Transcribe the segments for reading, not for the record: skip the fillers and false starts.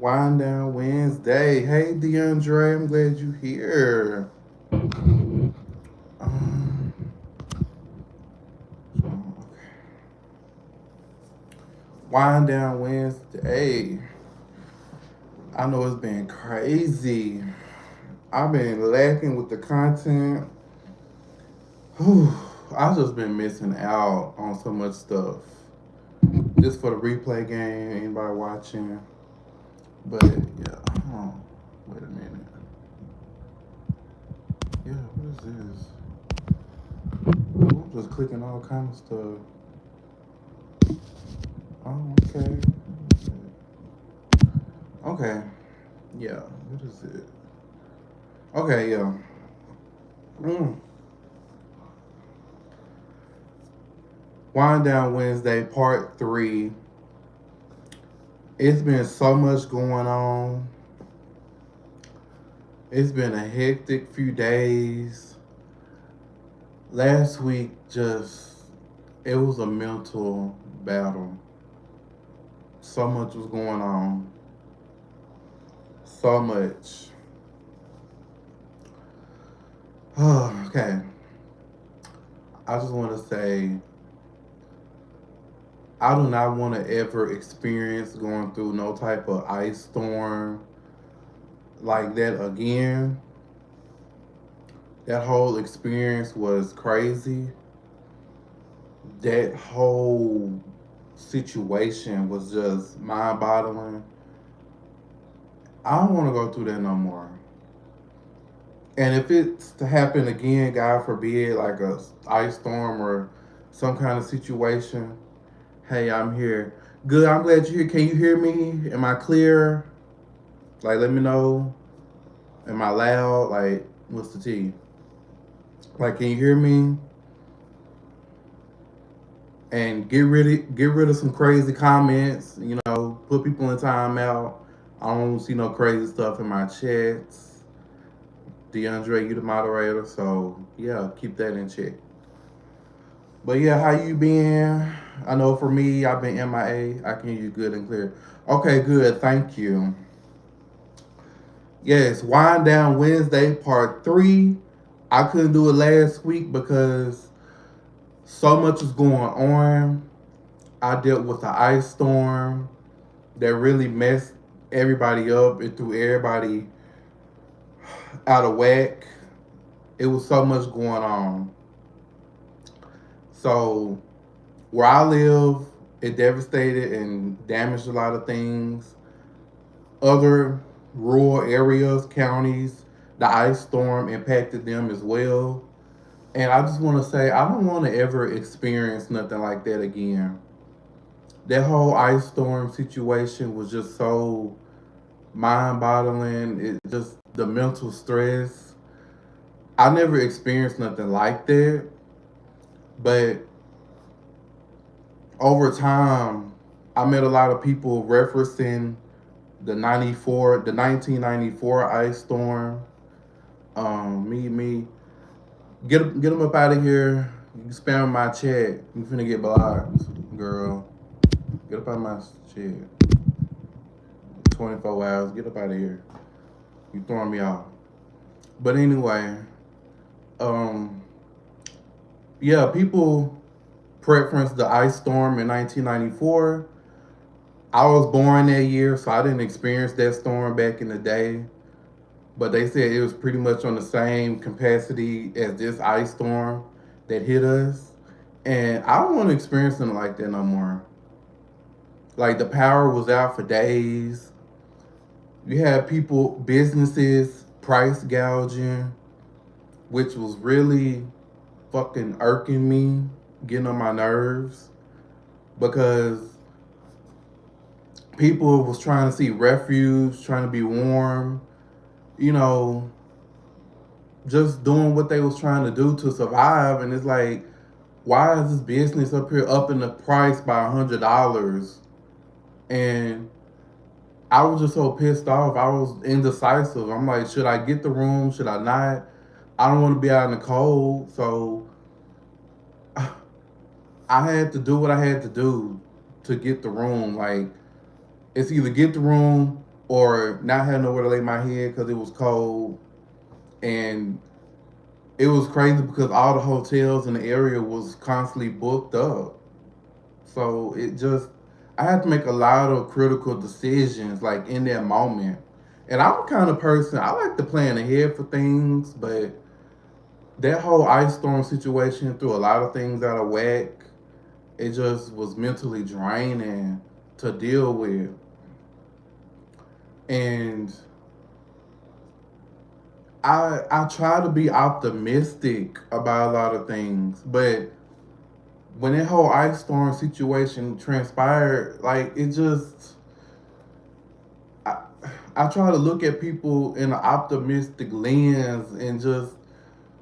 Wind Down Wednesday. Hey, DeAndre, I'm glad you're here. Um, Wind Down Wednesday. I know it's been crazy. I've been lacking with the content. Whew, I've just been missing out on so much stuff. Just for the replay game, anybody watching. But yeah, wait a minute. Yeah, what is this? I'm just clicking all kind of stuff. Oh, okay. Okay. Yeah. What is it? Okay, yeah. Mm. Wind Down Wednesday, part 3. It's been so much going on. It's been a hectic few days. Last week, it was a mental battle. So much was going on. So much. Okay. I just want to say, I do not want to ever experience going through no type of ice storm like that again. That whole experience was crazy. That whole situation was just mind boggling. I don't want to go through that no more. And if it's to happen again, God forbid, like a ice storm or some kind of situation, hey, I'm here. Good, I'm glad you're here. Can you hear me? Am I clear? Like, let me know. Am I loud? Like, what's the tea? Like, can you hear me? And get rid of some crazy comments. Put people in timeout. I don't see no crazy stuff in my chats. DeAndre, you the moderator, so yeah, keep that in check. But yeah, how you been? I know for me, I've been MIA. I can hear you good and clear. Okay, good. Thank you. Yes, Wind Down Wednesday, part 3. I couldn't do it last week because so much was going on. I dealt with the ice storm that really messed everybody up. It threw everybody out of whack. It was so much going on. So where I live, it devastated and damaged a lot of things. Other rural areas, counties, the ice storm impacted them as well. And I just want to say, I don't want to ever experience nothing like that again. That whole ice storm situation was just so mind boggling. It just, the mental stress. I never experienced nothing like that. But over time, I met a lot of people referencing the 1994 ice storm. Me, get them up out of here. You can spam my chat. You finna get blocked, girl. Get up out of my chat. 24 hours. Get up out of here. You throwing me off. But anyway, um, yeah, people preference the ice storm in 1994. I was born that year, so I didn't experience that storm back in the day. But they said it was pretty much on the same capacity as this ice storm that hit us. And I don't want to experience something like that no more. Like the power was out for days. You had people, businesses, price gouging, which was really fucking irking me, getting on my nerves because people was trying to see refuge, trying to be warm, you know, just doing what they was trying to do to survive. And it's like, why is this business up here upping the price by $100? And I was just so pissed off. I was indecisive. I'm like, should I get the room? Should I not? I don't want to be out in the cold. So I had to do what I had to do to get the room. Like, it's either get the room or not having nowhere to lay my head because it was cold. And it was crazy because all the hotels in the area was constantly booked up. So it just, I had to make a lot of critical decisions like in that moment. And I'm the kind of person, I like to plan ahead for things, but that whole ice storm situation threw a lot of things out of whack. It just was mentally draining to deal with. And I try to be optimistic about a lot of things, but when that whole ice storm situation transpired, like it just, I, I try to look at people in an optimistic lens and just,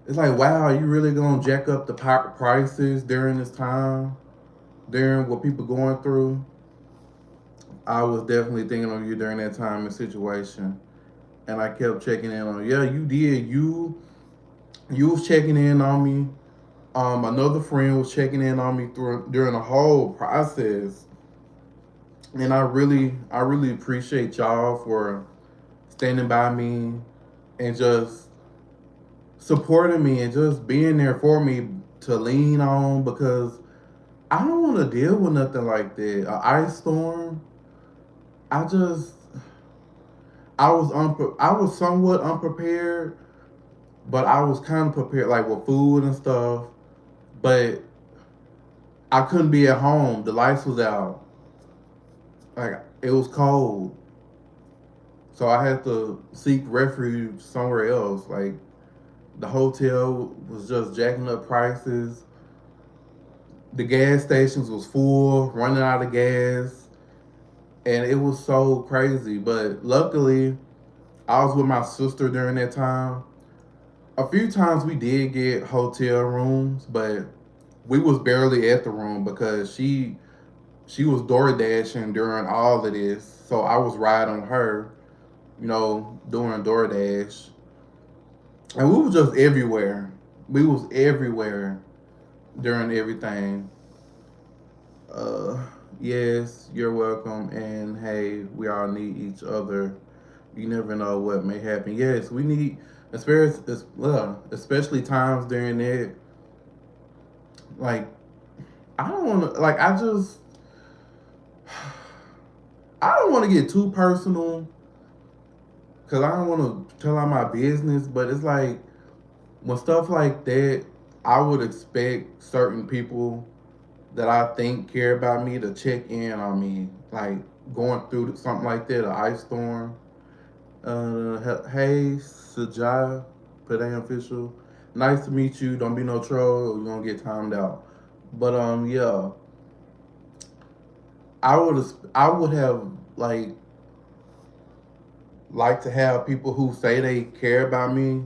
it's like, wow, you really gonna jack up the prices during this time, during what people going through? I was definitely thinking of you during that time and situation, and I kept checking in on you. Yeah, you did. You was checking in on me. Another friend was checking in on me through during the whole process, and I really appreciate y'all for standing by me and just supporting me and just being there for me to lean on because I don't want to deal with nothing like that. An ice storm. I just I was somewhat unprepared, but I was kind of prepared like with food and stuff. But I couldn't be at home. The lights was out. Like it was cold, so I had to seek refuge somewhere else. Like the hotel was just jacking up prices. The gas stations was full, running out of gas, and it was so crazy. But luckily, I was with my sister during that time. A few times we did get hotel rooms, but we was barely at the room because she was door dashing during all of this. So I was riding her, doing DoorDash. And we was just everywhere. We was everywhere during everything. Uh yes, you're welcome, and hey, we all need each other. You never know what may happen. Yes, we need, especially times during it. Like I don't want to. Like I don't want to get too personal because I don't want to tell out my business. But it's like when stuff like that, I would expect certain people that I think care about me to check in on me. Like going through something like that, an ice storm. Hey, Sajai, Paday official. Nice to meet you. Don't be no troll, or you're gonna get timed out. But yeah, I would have like to have people who say they care about me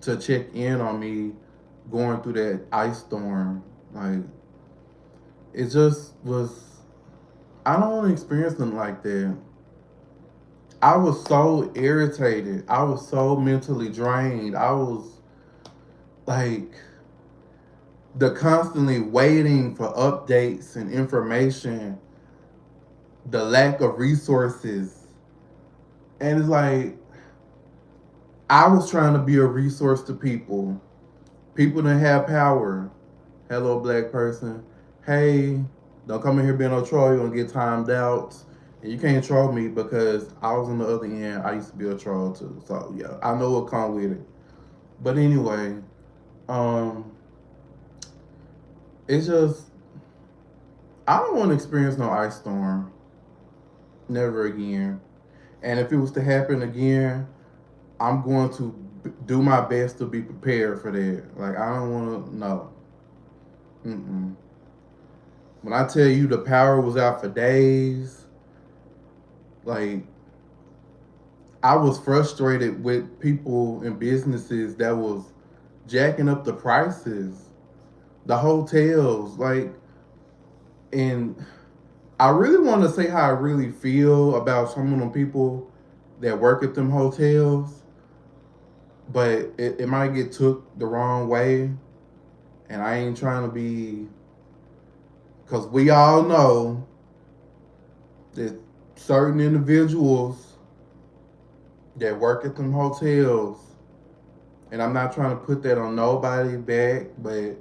to check in on me going through that ice storm. Like it just was. I don't want to experience them like that. I was so irritated. I was so mentally drained. I was like the constantly waiting for updates and information, the lack of resources. And it's like I was trying to be a resource to people. People that have power. Hello, black person. Hey, don't come in here being no troll. You're gonna get timed out. And you can't troll me because I was on the other end. I used to be a troll too. So yeah, I know what come with it. But anyway, um, it's just I don't want to experience no ice storm. Never again. And if it was to happen again, I'm going to do my best to be prepared for that. Like I don't want to. No. Mm-mm. When I tell you the power was out for days, like I was frustrated with people and businesses that was jacking up the prices, the hotels, like, and I really want to say how I really feel about some of them people that work at them hotels, but it might get took the wrong way, and I ain't trying to be, because we all know that certain individuals that work at them hotels, and I'm not trying to put that on nobody back, but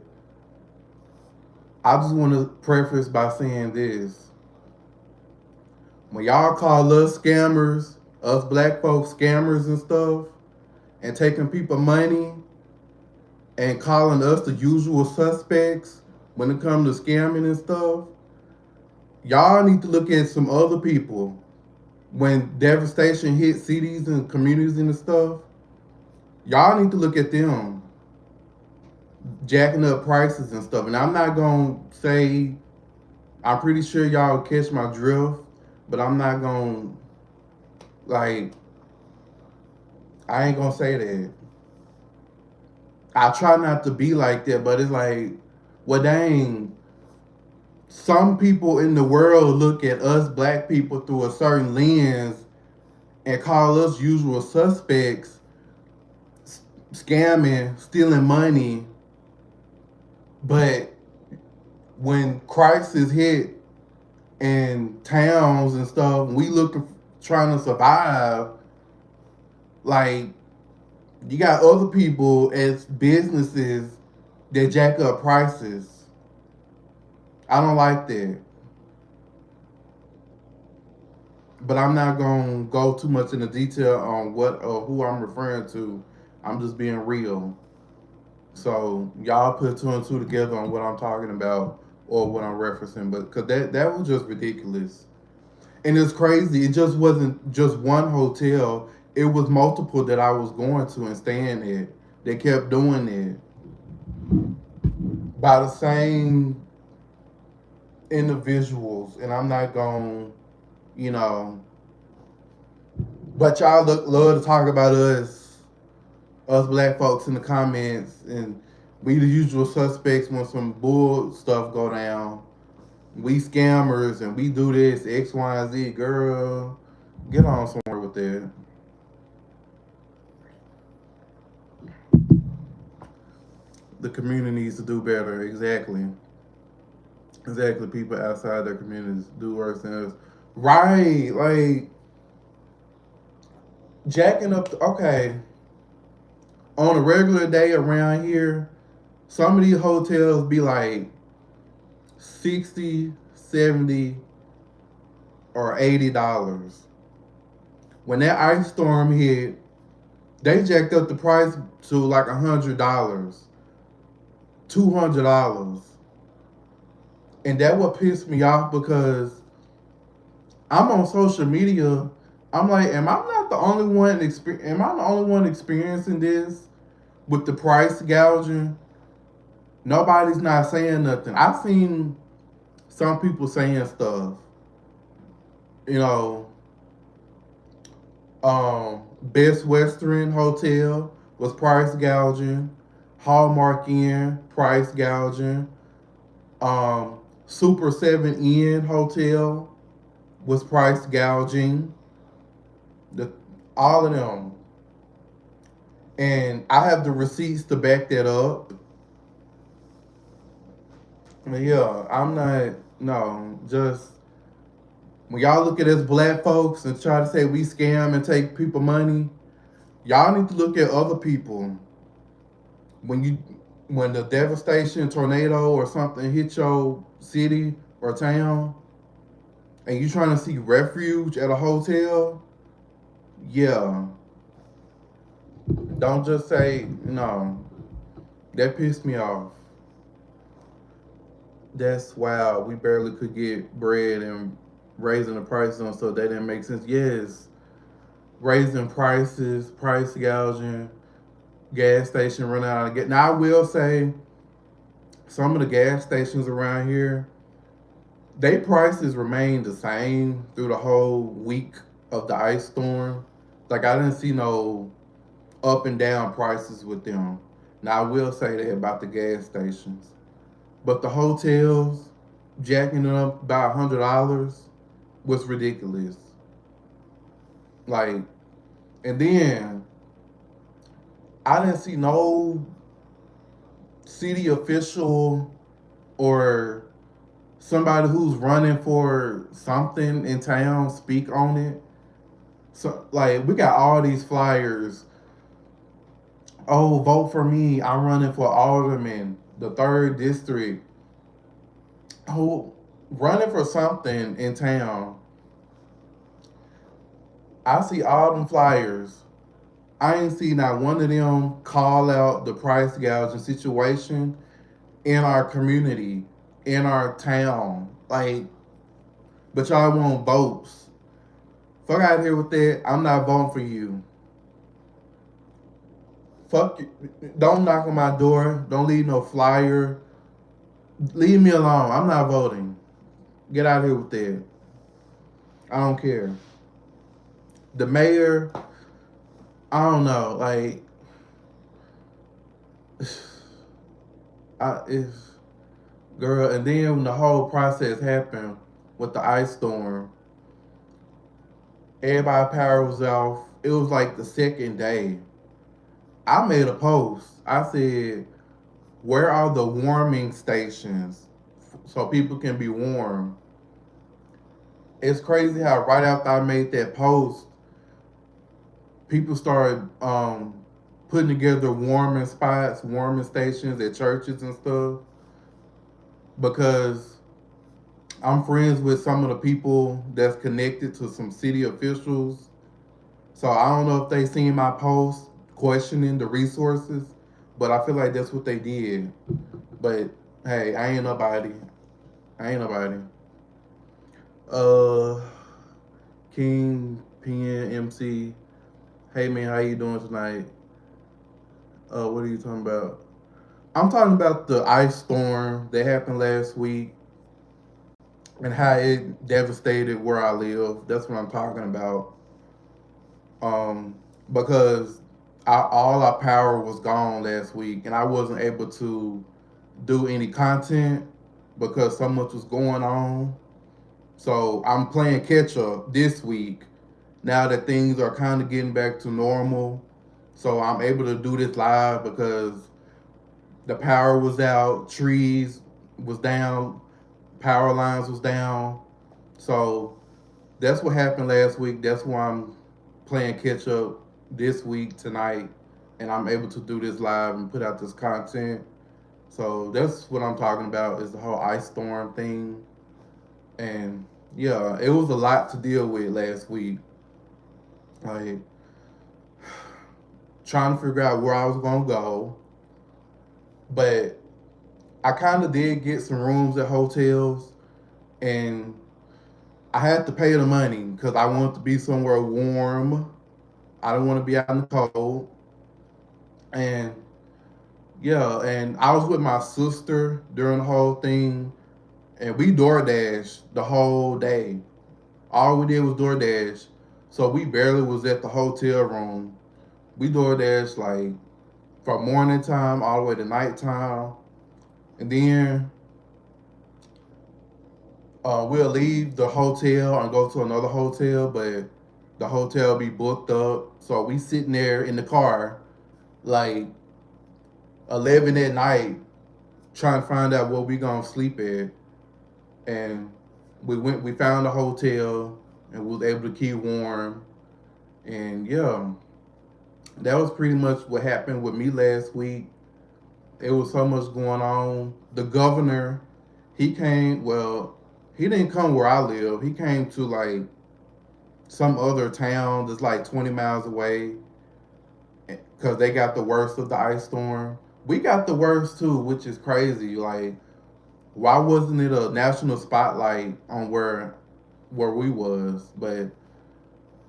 I just want to preface by saying this. When y'all call us scammers, us black folks scammers and stuff, and taking people money and calling us the usual suspects when it comes to scamming and stuff, y'all need to look at some other people. When devastation hit cities and communities and stuff, y'all need to look at them jacking up prices and stuff. And I'm not gonna say, I'm pretty sure y'all catch my drift, but I'm not gonna, like, I ain't gonna say that. I try not to be like that, but it's like, well, dang, some people in the world look at us black people through a certain lens and call us usual suspects, scamming, stealing money. But when crisis hit in towns and stuff, we looking trying to survive. Like, you got other people as businesses that jack up prices. I don't like that. But I'm not gonna go too much into detail on what or who I'm referring to. I'm just being real. So y'all put two and two together on what I'm talking about or what I'm referencing, but because that was just ridiculous. And it's crazy. It just wasn't just one hotel. It was multiple that I was going to and staying at. They kept doing it by the same individuals, and I'm not going, you know. But y'all love to talk about us black folks in the comments, and we the usual suspects when some bull stuff go down. We scammers and we do this X, Y, and Z. Girl, get on somewhere with that. The community needs to do better. Exactly. Exactly. People outside their communities do worse than us. Right. Like, jacking up. Okay. On a regular day around here, some of these hotels be like 60, 70, or $80. When that ice storm hit, they jacked up the price to like $100, $200. And that what pissed me off because I'm on social media. I'm like, am I not the only one? Am I the only one experiencing this with the price gouging? Nobody's not saying nothing. I've seen some people saying stuff. You know, Best Western Hotel was price gouging. Hallmark Inn price gouging. Super 7 Inn Hotel was price gouging. The all of them, and I have the receipts to back that up. But yeah, I'm not. No, just when y'all look at us black folks and try to say we scam and take people money, y'all need to look at other people. When you when the devastation, tornado or something hit your city or town, and you trying to seek refuge at a hotel, yeah, don't just say no. That pissed me off. That's wild. We barely could get bread and raising the prices on so that didn't make sense. Yes, raising prices, price gouging, gas station running out of gas. Now I will say some of the gas stations around here, they prices remained the same through the whole week of the ice storm. Like I didn't see no up and down prices with them. Now I will say that about the gas stations. But the hotels jacking it up by $100 was ridiculous. Like, and then I didn't see no city official or somebody who's running for something in town speak on it. So like we got all these flyers. Oh, vote for me. I'm running for alderman, the third district. Oh, running for something in town. I see all them flyers. I ain't see not one of them call out the price gouging situation in our community, in our town. Like, but y'all want votes. Fuck out of here with that. I'm not voting for you. Fuck you. Don't knock on my door. Don't leave no flyer. Leave me alone. I'm not voting. Get out of here with that. I don't care. The mayor, I don't know. Like, it's girl. And then when the whole process happened with the ice storm, everybody power was off. It was like the second day. I made a post. I said, "Where are the warming stations so people can be warm?" It's crazy how right after I made that post, people started putting together warming spots, warming stations at churches and stuff. Because I'm friends with some of the people that's connected to some city officials. So I don't know if they seen my post questioning the resources, but I feel like that's what they did. But hey, I ain't nobody. I ain't nobody. Uh, King, PN, MC. Hey man, how you doing tonight? What are you talking about? I'm talking about the ice storm that happened last week and how it devastated where I live. That's what I'm talking about. Um, because all our power was gone last week, and I wasn't able to do any content because so much was going on. So I'm playing catch up this week now that things are kind of getting back to normal. So I'm able to do this live because the power was out, trees was down, power lines was down. So that's what happened last week. That's why I'm playing catch up this week tonight, and I'm able to do this live and put out this content. So that's what I'm talking about is the whole ice storm thing. And yeah, it was a lot to deal with last week. Like trying to figure out where I was gonna go. But I kind of did get some rooms at hotels, and I had to pay the money because I wanted to be somewhere warm. I don't want to be out in the cold. And yeah, and I was with my sister during the whole thing, and we DoorDash the whole day. All we did was DoorDash, so we barely was at the hotel room. We DoorDash like from morning time all the way to nighttime, and then we'll leave the hotel and go to another hotel, but the hotel be booked up. So we sitting there in the car like 11 at night trying to find out where we gonna sleep at. And we found a hotel and was able to keep warm. And yeah, that was pretty much what happened with me last week. It was so much going on. The governor, he came, well, he didn't come where I live. He came to like some other town that's like 20 miles away because they got the worst of the ice storm. We got the worst too, which is crazy. Like, why wasn't it a national spotlight on where we was? But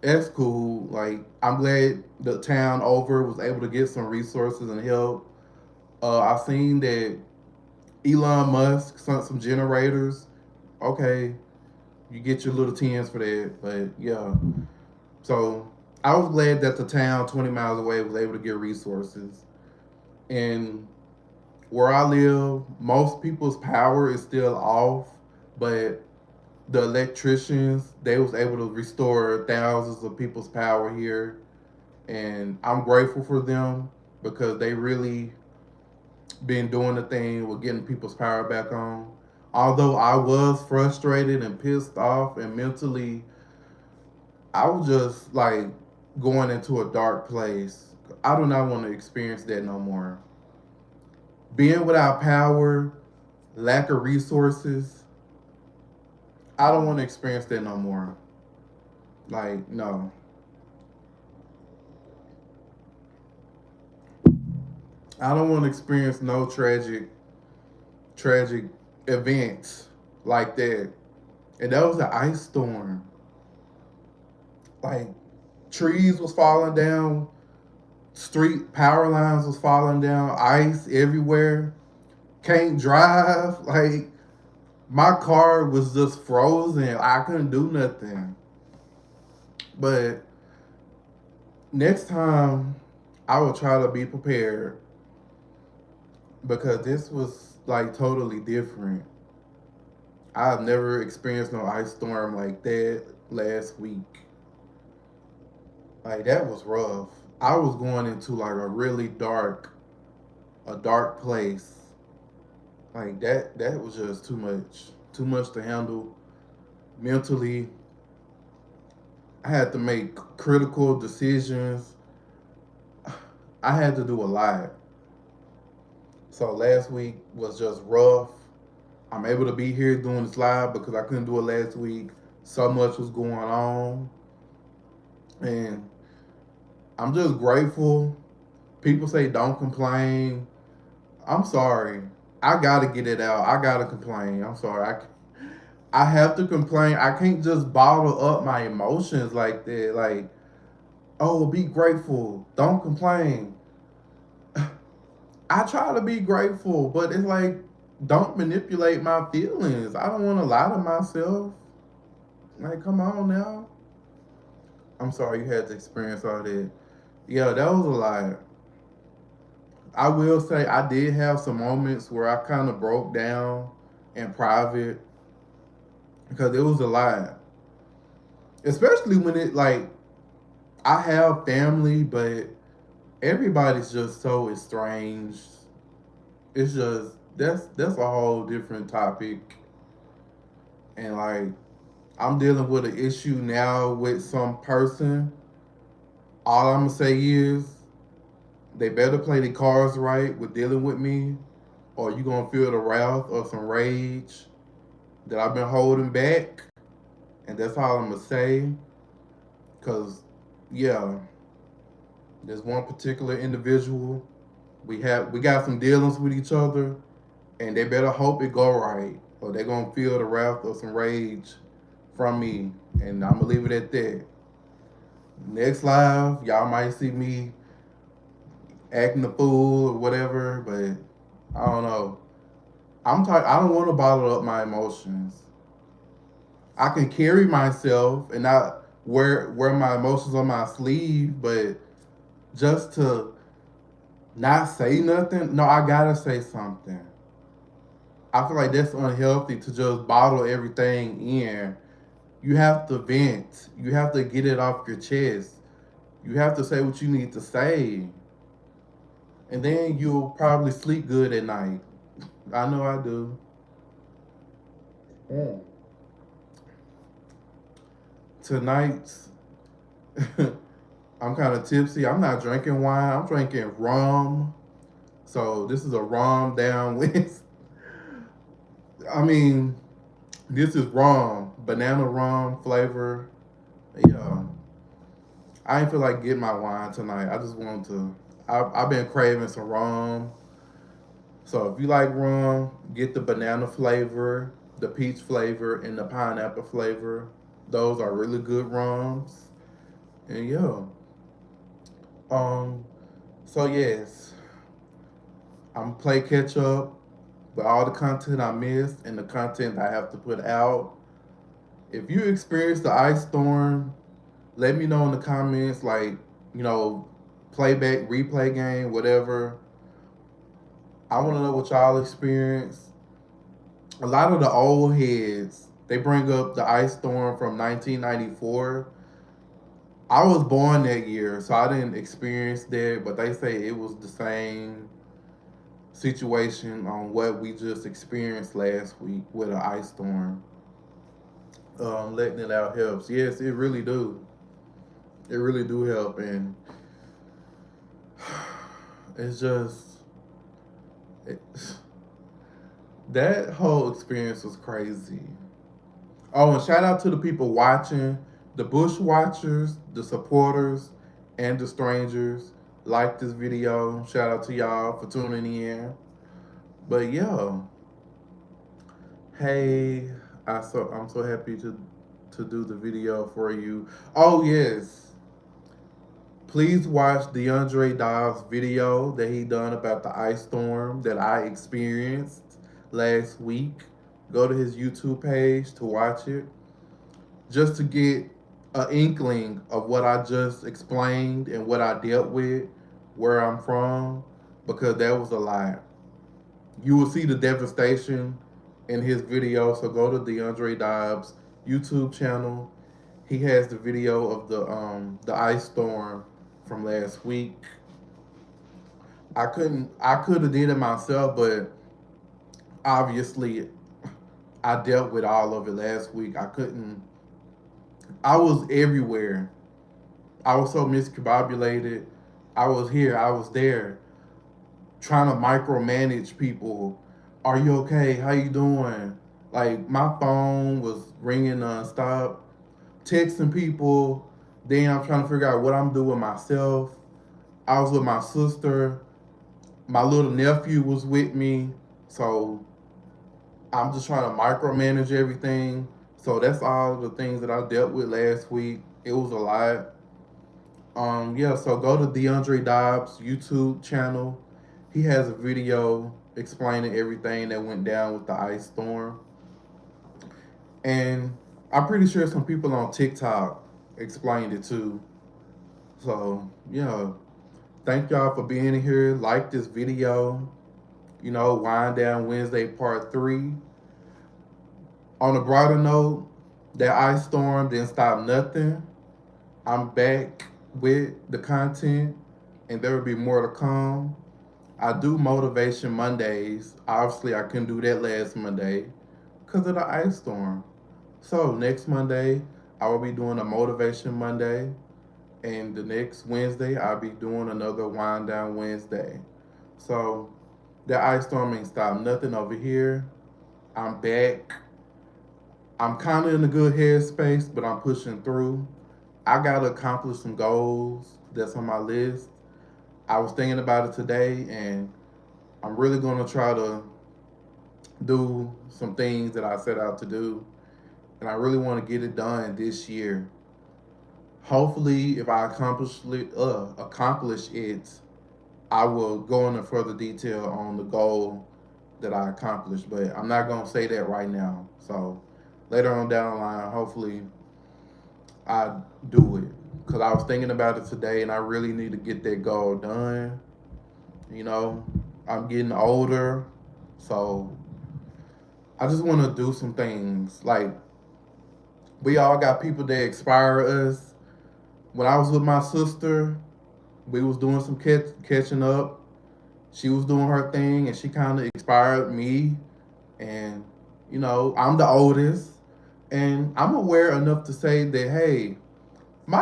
that's cool. Like, I'm glad the town over was able to get some resources and help. I've seen that Elon Musk sent some generators. Okay, you get your little tens for that. But yeah, so I was glad that the town 20 miles away was able to get resources. And where I live, most people's power is still off, but the electricians, they was able to restore thousands of people's power here, and I'm grateful for them because they really been doing the thing with getting people's power back on. Although I was frustrated and pissed off and mentally I was just like going into a dark place. I do not want to experience that no more. Being without power, lack of resources, I don't want to experience that no more. Like, no. I don't want to experience no tragic events like that. And that was an ice storm. Like, trees was falling down, street power lines was falling down, ice everywhere. Can't drive. Like, my car was just frozen. I couldn't do nothing. But next time, I will try to be prepared because this was like totally different. I've never experienced no ice storm like that last week. Like that was rough. I was going into like a dark place. Like that was just too much to handle mentally. I had to make critical decisions. I had to do a lot. So last week was just rough. I'm able to be here doing this live because I couldn't do it last week. So much was going on. And I'm just grateful. People say don't complain. I'm sorry. I gotta get it out. I gotta complain. I'm sorry. I have to complain. I can't just bottle up my emotions like that. Like, oh, be grateful. Don't complain. I try to be grateful, but it's like, don't manipulate my feelings. I don't want to lie to myself. Like, come on now. I'm sorry you had to experience all that. Yeah, that was a lot. I will say I did have some moments where I kind of broke down in private because it was a lot. Especially when it like I have family, but everybody's just so estranged. It's just that's a whole different topic. And like I'm dealing with an issue now with some person. All I'm gonna say is they better play the cards right with dealing with me, or you gonna feel the wrath or some rage that I've been holding back. And that's all I'm gonna say. Cause yeah, there's one particular individual. We got some dealings with each other, and they better hope it go right, or they're gonna feel the wrath or some rage from me. And I'm gonna leave it at that. Next live, y'all might see me acting a fool or whatever, but I don't know. I don't want to bottle up my emotions. I can carry myself and not wear my emotions on my sleeve, but just to not say nothing, no, I gotta say something. I feel like that's unhealthy to just bottle everything in. You have to vent. You have to get it off your chest. You have to say what you need to say. And then you'll probably sleep good at night. I know I do. Mm. Tonight's, I'm kind of tipsy. I'm not drinking wine. I'm drinking rum. So this is a rum down with. I mean, this is rum, banana rum flavor. Yeah, I ain't feel like getting my wine tonight. I just want to. I've been craving some rum. So if you like rum, get the banana flavor, the peach flavor, and the pineapple flavor. Those are really good rums. And yeah. Um. So yes, I'm play catch up with all the content I missed and the content I have to put out. If you experience the ice storm, let me know in the comments. Like, you know, playback, replay game, whatever. I want to know what y'all experience. A lot of the old heads, they bring up the ice storm from 1994. I was born that year, so I didn't experience that, but they say it was the same situation on what we just experienced last week with an ice storm. Letting it out helps. Yes, it really do. It really do help, and it's just it, that whole experience was crazy. Oh, and shout out to the people watching, the bush watchers, the supporters, and the strangers. Like this video. Shout out to y'all for tuning in. But yeah, hey, I'm so happy to do the video for you. Oh yes, please watch DeAndre Dobbs' video that he done about the ice storm that I experienced last week. Go to his YouTube page to watch it, just to get an inkling of what I just explained and what I dealt with, where I'm from, because that was a lot. You will see the devastation in his video. So go to DeAndre Dobbs' YouTube channel. He has the video of the ice storm from last week. I could have did it myself, but obviously I dealt with all of it last week. I couldn't. I was everywhere. I was so miscombobulated. I was here, I was there, trying to micromanage people. Are you okay? How you doing? Like my phone was ringing nonstop, texting people. Then I'm trying to figure out what I'm doing myself. I was with my sister. My little nephew was with me. So I'm just trying to micromanage everything. So that's all the things that I dealt with last week. It was a lot. Yeah, so go to DeAndre Dobbs' YouTube channel. He has a video explaining everything that went down with the ice storm. And I'm pretty sure some people on TikTok explained it too. So, yeah, thank y'all for being here. Like this video. You know, Wind Down Wednesday Part 3. On a broader note, that ice storm didn't stop nothing. I'm back with the content, and there will be more to come. I do Motivation Mondays. Obviously, I couldn't do that last Monday because of the ice storm. So next Monday, I will be doing a Motivation Monday, and the next Wednesday, I'll be doing another Wind Down Wednesday. So the ice storm ain't stopped nothing over here. I'm back. I'm kind of in a good headspace, but I'm pushing through. I got to accomplish some goals that's on my list. I was thinking about it today, and I'm really going to try to do some things that I set out to do. And I really want to get it done this year. Hopefully, if I accomplish it, I will go into further detail on the goal that I accomplished. But I'm not going to say that right now. So later on down the line, hopefully I do it. Because I was thinking about it today, and I really need to get that goal done. You know, I'm getting older, so I just want to do some things. Like, we all got people that inspire us. When I was with my sister, we was doing some catching up. She was doing her thing, and she kind of inspired me. And, you know, I'm the oldest, and I'm aware enough to say that, hey, my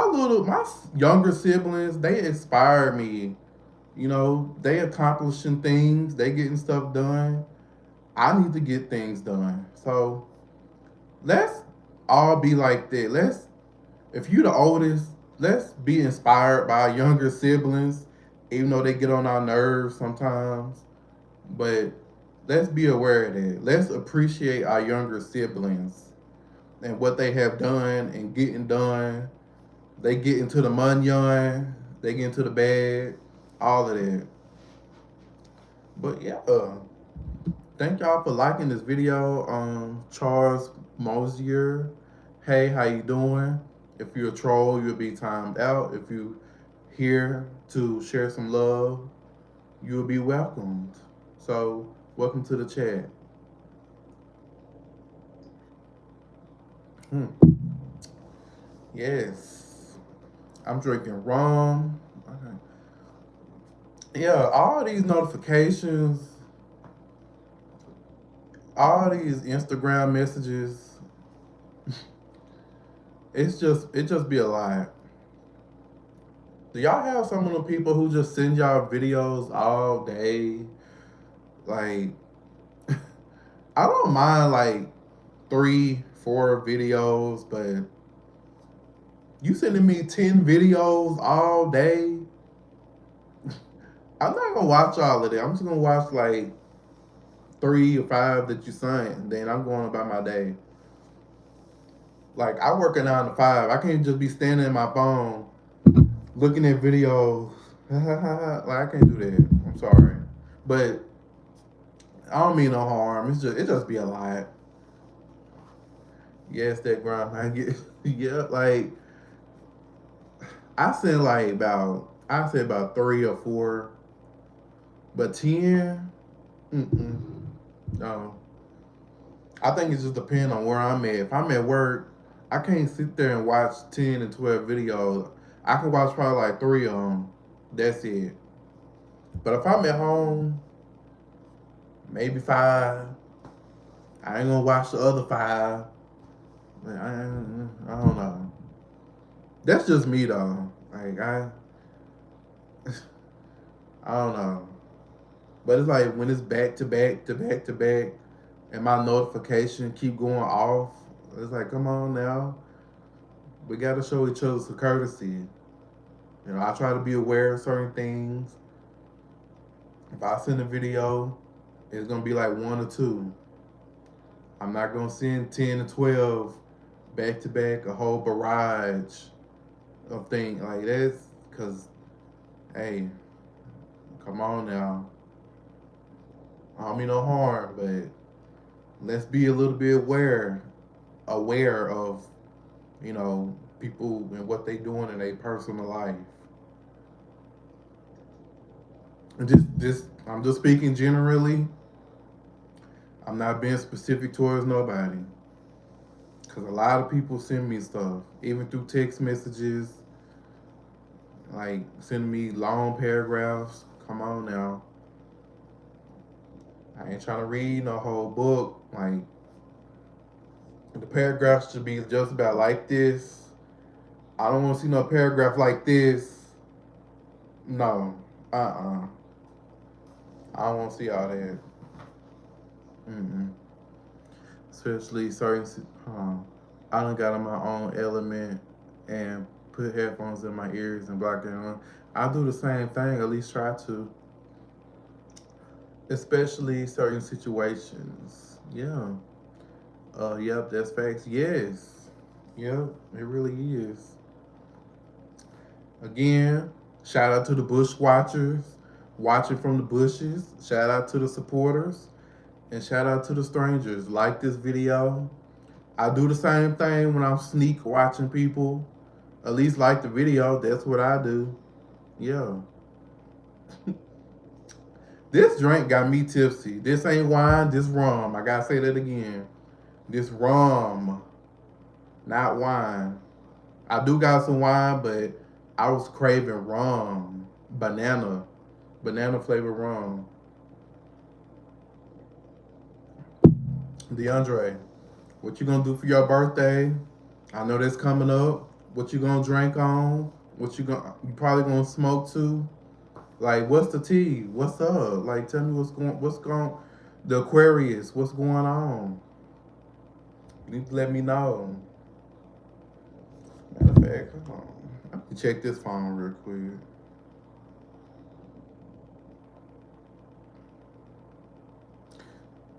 younger siblings, they inspire me. You know, they accomplishing things, they getting stuff done. I need to get things done. So let's all be like that. If you the oldest, let's be inspired by our younger siblings, even though they get on our nerves sometimes. But let's be aware of that. Let's appreciate our younger siblings and what they have done and getting done. They get into the munyon, they get into the bag, all of that. But yeah, thank y'all for liking this video. Charles Mosier, hey, how you doing? If you're a troll, you'll be timed out. If you here to share some love, you'll be welcomed. So welcome to the chat. Yes, I'm drinking rum. Okay. Yeah, all these notifications, all these Instagram messages, it just be a lie. Do y'all have some of the people who just send y'all videos all day? Like, I don't mind like 3, 4 videos, but you sending me 10 videos all day? I'm not gonna watch all of it. I'm just gonna watch like 3 or 5 that you sent, and then I'm going about my day. Like I work a 9 to 5. I can't just be standing in my phone looking at videos. Like I can't do that. I'm sorry, but I don't mean no harm. It just be a lot. Yes, that grind. I get yeah. Like I say about 3 or 4, but 10. No, I think it just depends on where I'm at. If I'm at work, I can't sit there and watch 10 and 12 videos. I can watch probably like 3 of them. That's it. But if I'm at home, maybe 5. I ain't gonna watch the other 5. I don't know. That's just me though. Like I don't know. But it's like when it's back to back to back to back, and my notification keep going off. It's like, come on now, we gotta show each other some courtesy. You know, I try to be aware of certain things. If I send a video, it's gonna be like 1 or 2. I'm not gonna send 10 to 12 back to back, a whole barrage of things like this. Cause, hey, come on now. I don't mean no harm, but let's be a little bit aware of, people and what they doing in their personal life. And I'm just speaking generally. I'm not being specific towards nobody. Cause a lot of people send me stuff, even through text messages, like sending me long paragraphs. Come on now. I ain't trying to read no whole book. Like the paragraphs should be just about like this. I don't want to see no paragraph like this. No. I don't want to see all that. Mm-mm. Especially certain. I done got on my own element and put headphones in my ears and block it on. I do the same thing. At least try to. Especially certain situations. Yeah. Yep, that's facts. Yes. Yep, it really is. Again, shout out to the bush watchers watching from the bushes. Shout out to the supporters. And shout out to the strangers. Like this video. I do the same thing when I'm sneak watching people. At least like the video. That's what I do. Yeah. This drink got me tipsy. This ain't wine, this rum. I gotta say that again. This rum, not wine. I do got some wine, but I was craving rum. Banana flavored rum. DeAndre, what you gonna do for your birthday? I know that's coming up. What you gonna drink on? You probably gonna smoke too? Like, what's the tea? What's up? Like, tell me what's going, the Aquarius, what's going on? You need to let me know. Matter of fact, hold on. Let me check this phone real quick.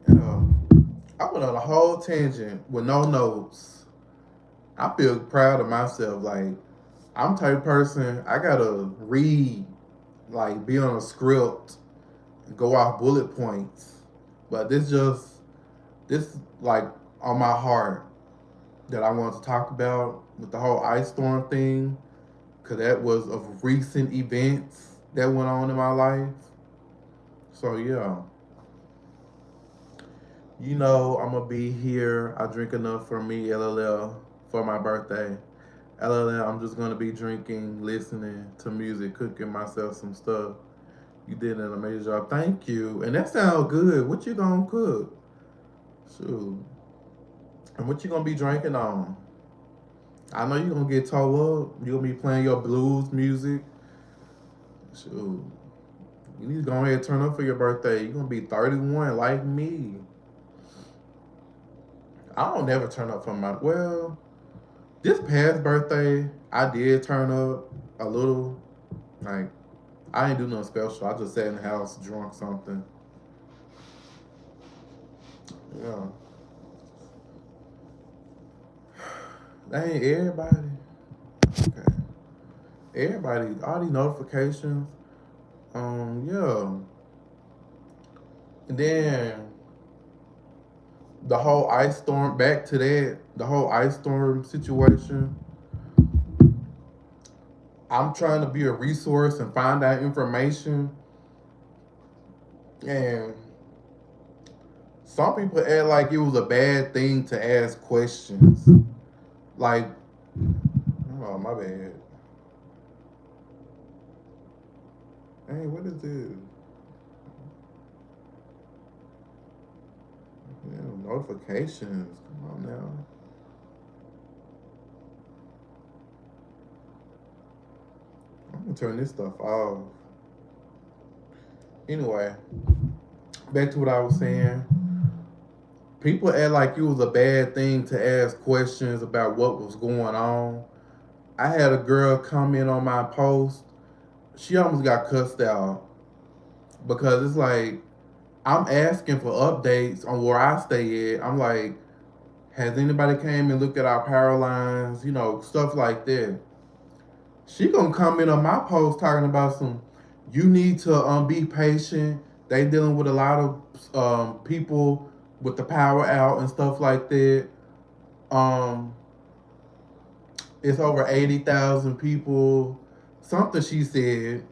Yeah. I went on a whole tangent with no notes. I feel proud of myself. Like, I'm the type of person, I gotta read, like, be on a script, go off bullet points. But this like on my heart that I wanted to talk about with the whole ice storm thing, because that was of recent events that went on in my life. So yeah, I'm gonna be here. I drink enough for me, LLL, for my birthday. LLL, I'm just gonna be drinking, listening to music, cooking myself some stuff. You did an amazing job. Thank you. And that sounds good. What you gonna cook? Shoot. And what you gonna be drinking on? I know you're gonna get towed up. You're gonna be playing your blues music. Shoot. You need to go ahead and turn up for your birthday. You're gonna be 31 like me. I don't never turn up for my this past birthday, I did turn up a little. Like I ain't do nothing special. I just sat in the house, drunk something. Yeah. That ain't everybody. Okay. Everybody, all these notifications. Yeah. And then the whole ice storm, back to that, the whole ice storm situation. I'm trying to be a resource and find out information. And some people act like it was a bad thing to ask questions. Like, oh, my bad. Hey, what is this? Yeah, notifications. Come on now. I'm gonna turn this stuff off. Anyway, back to what I was saying. People act like it was a bad thing to ask questions about what was going on. I had a girl comment on my post. She almost got cussed out because it's like I'm asking for updates on where I stay at. I'm like, has anybody came and looked at our power lines? Stuff like that. She gonna comment on my post talking about some. You need to be patient. They dealing with a lot of people with the power out and stuff like that. Um, it's over 80,000 people. Something she said.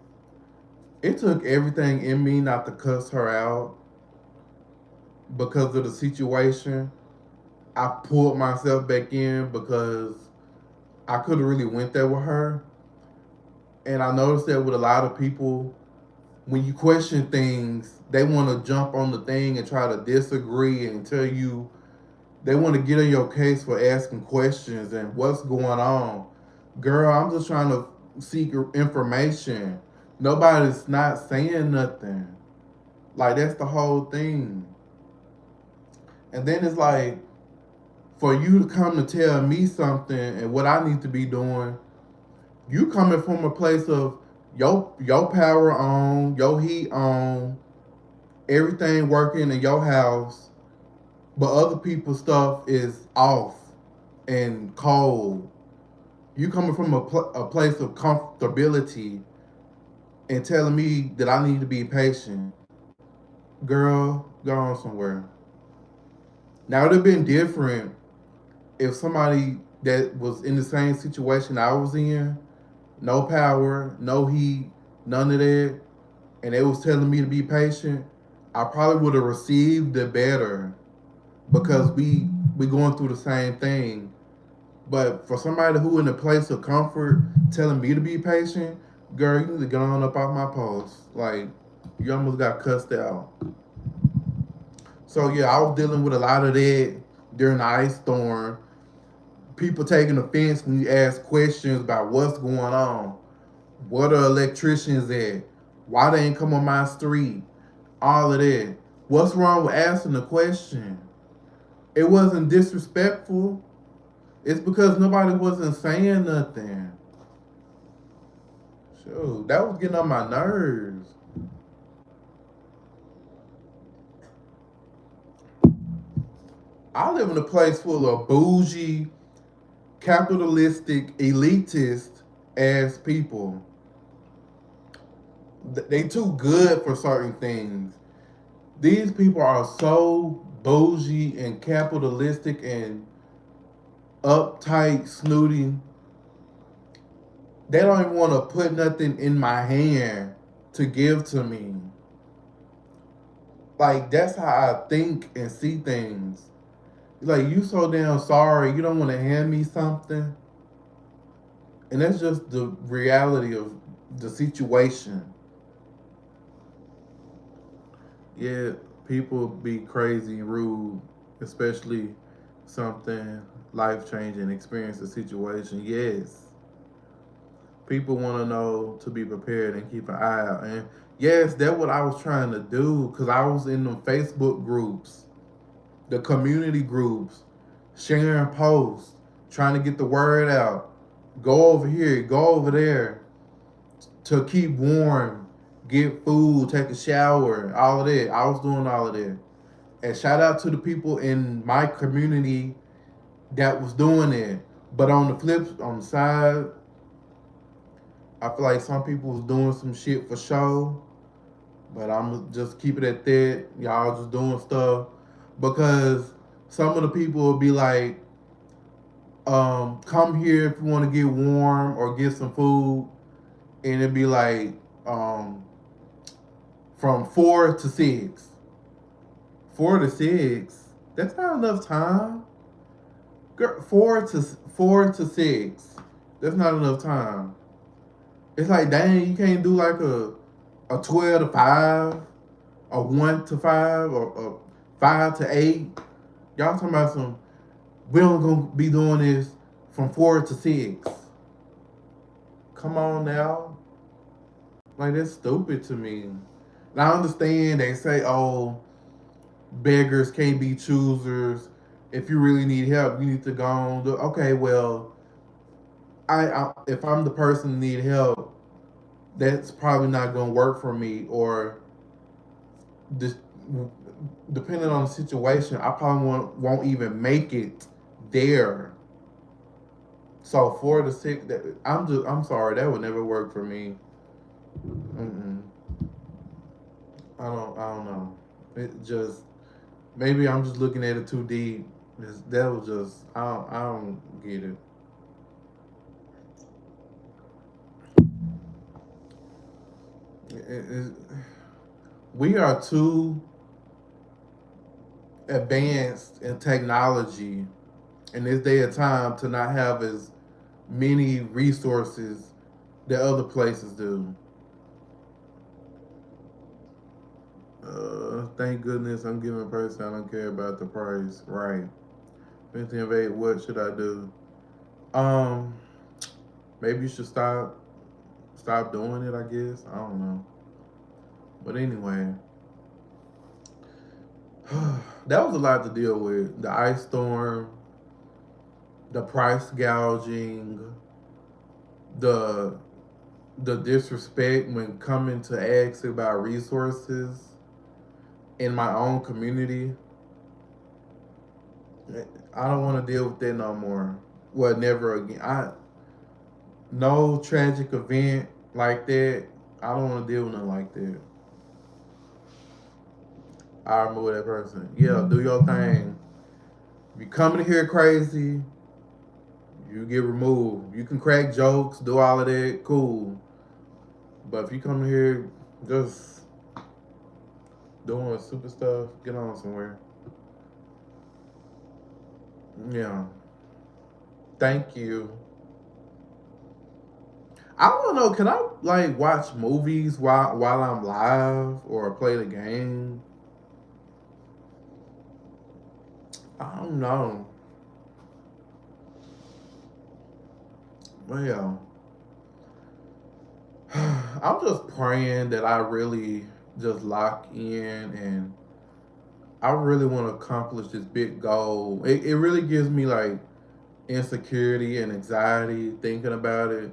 It took everything in me not to cuss her out because of the situation. I pulled myself back in because I could have really went there with her. And I noticed that with a lot of people, when you question things, they want to jump on the thing and try to disagree and tell you they want to get in your case for asking questions and what's going on. Girl, I'm just trying to seek information. Nobody's not saying nothing. Like, that's the whole thing. And then it's like, for you to come to tell me something and what I need to be doing, you coming from a place of your power on, your heat on, everything working in your house, but other people's stuff is off and cold. You coming from a place of comfortability and telling me that I need to be patient. Girl, go on somewhere. Now, it would have been different if somebody that was in the same situation I was in, no power, no heat, none of that, and they was telling me to be patient, I probably would have received it better because we going through the same thing. But for somebody who in a place of comfort telling me to be patient, girl, you need to get on up off my post. Like, you almost got cussed out. So yeah, I was dealing with a lot of that during the ice storm. People taking offense when you ask questions about what's going on. What are electricians at? Why they ain't come on my street? All of that. What's wrong with asking the question? It wasn't disrespectful. It's because nobody wasn't saying nothing. Shoot, that was getting on my nerves. I live in a place full of bougie, capitalistic, elitist ass people. They too good for certain things. These people are so bougie and capitalistic and uptight, snooty. They don't even want to put nothing in my hand to give to me. Like, that's how I think and see things. Like, you so damn sorry, you don't want to hand me something. And that's just the reality of the situation. Yeah, people be crazy and rude, especially something life changing experience a situation. Yes. People want to know to be prepared and keep an eye out. And yes, that's what I was trying to do because I was in the Facebook groups, the community groups, sharing posts, trying to get the word out. Go over here, go over there to keep warm, get food, take a shower, all of that. I was doing all of that. And shout out to the people in my community that was doing it. But on the side, I feel like some people was doing some shit for show. But I'm just keep it at that. Y'all just doing stuff because some of the people will be like, come here if you want to get warm or get some food, and it'd be like, from 4 to 6. 4 to 6. That's not enough time. Girl, 4 to 6. That's not enough time. It's like, dang, you can't do like a 12 to 5, a 1 to 5, or a 5 to 8. Y'all talking about some? We don't gonna be doing this from 4 to 6. Come on now, like that's stupid to me. And I understand they say, oh, beggars can't be choosers. If you really need help, you need to go on. Okay, well, I if I'm the person who need help, that's probably not gonna work for me. Or this, depending on the situation, I probably won't even make it there. So 4 to 6, I'm sorry, that would never work for me. Mm-mm. I don't know. It just maybe I'm just looking at it too deep. That was just I don't get it. It- we are too advanced in technology in this day of time to not have as many resources that other places do. Thank goodness I'm giving a person I don't care about the price. Right. 15 of 8, what should I do? Um, maybe you should stop doing it, I guess. I don't know. But anyway, that was a lot to deal with. The ice storm, the price gouging, the the disrespect when coming to ask about resources in my own community. I don't want to deal with that no more. Well, never again. I No tragic event like that. I don't want to deal with nothing like that. I remove that person. Yeah, do your thing. If you coming here crazy, you get removed. You can crack jokes, do all of that, cool. But if you come here just doing stupid stuff, get on somewhere. Yeah. Thank you. I don't know. Can I like watch movies while I'm live or play the game? I don't know. Well, I'm just praying that I really just lock in and I really want to accomplish this big goal. It really gives me like insecurity and anxiety thinking about it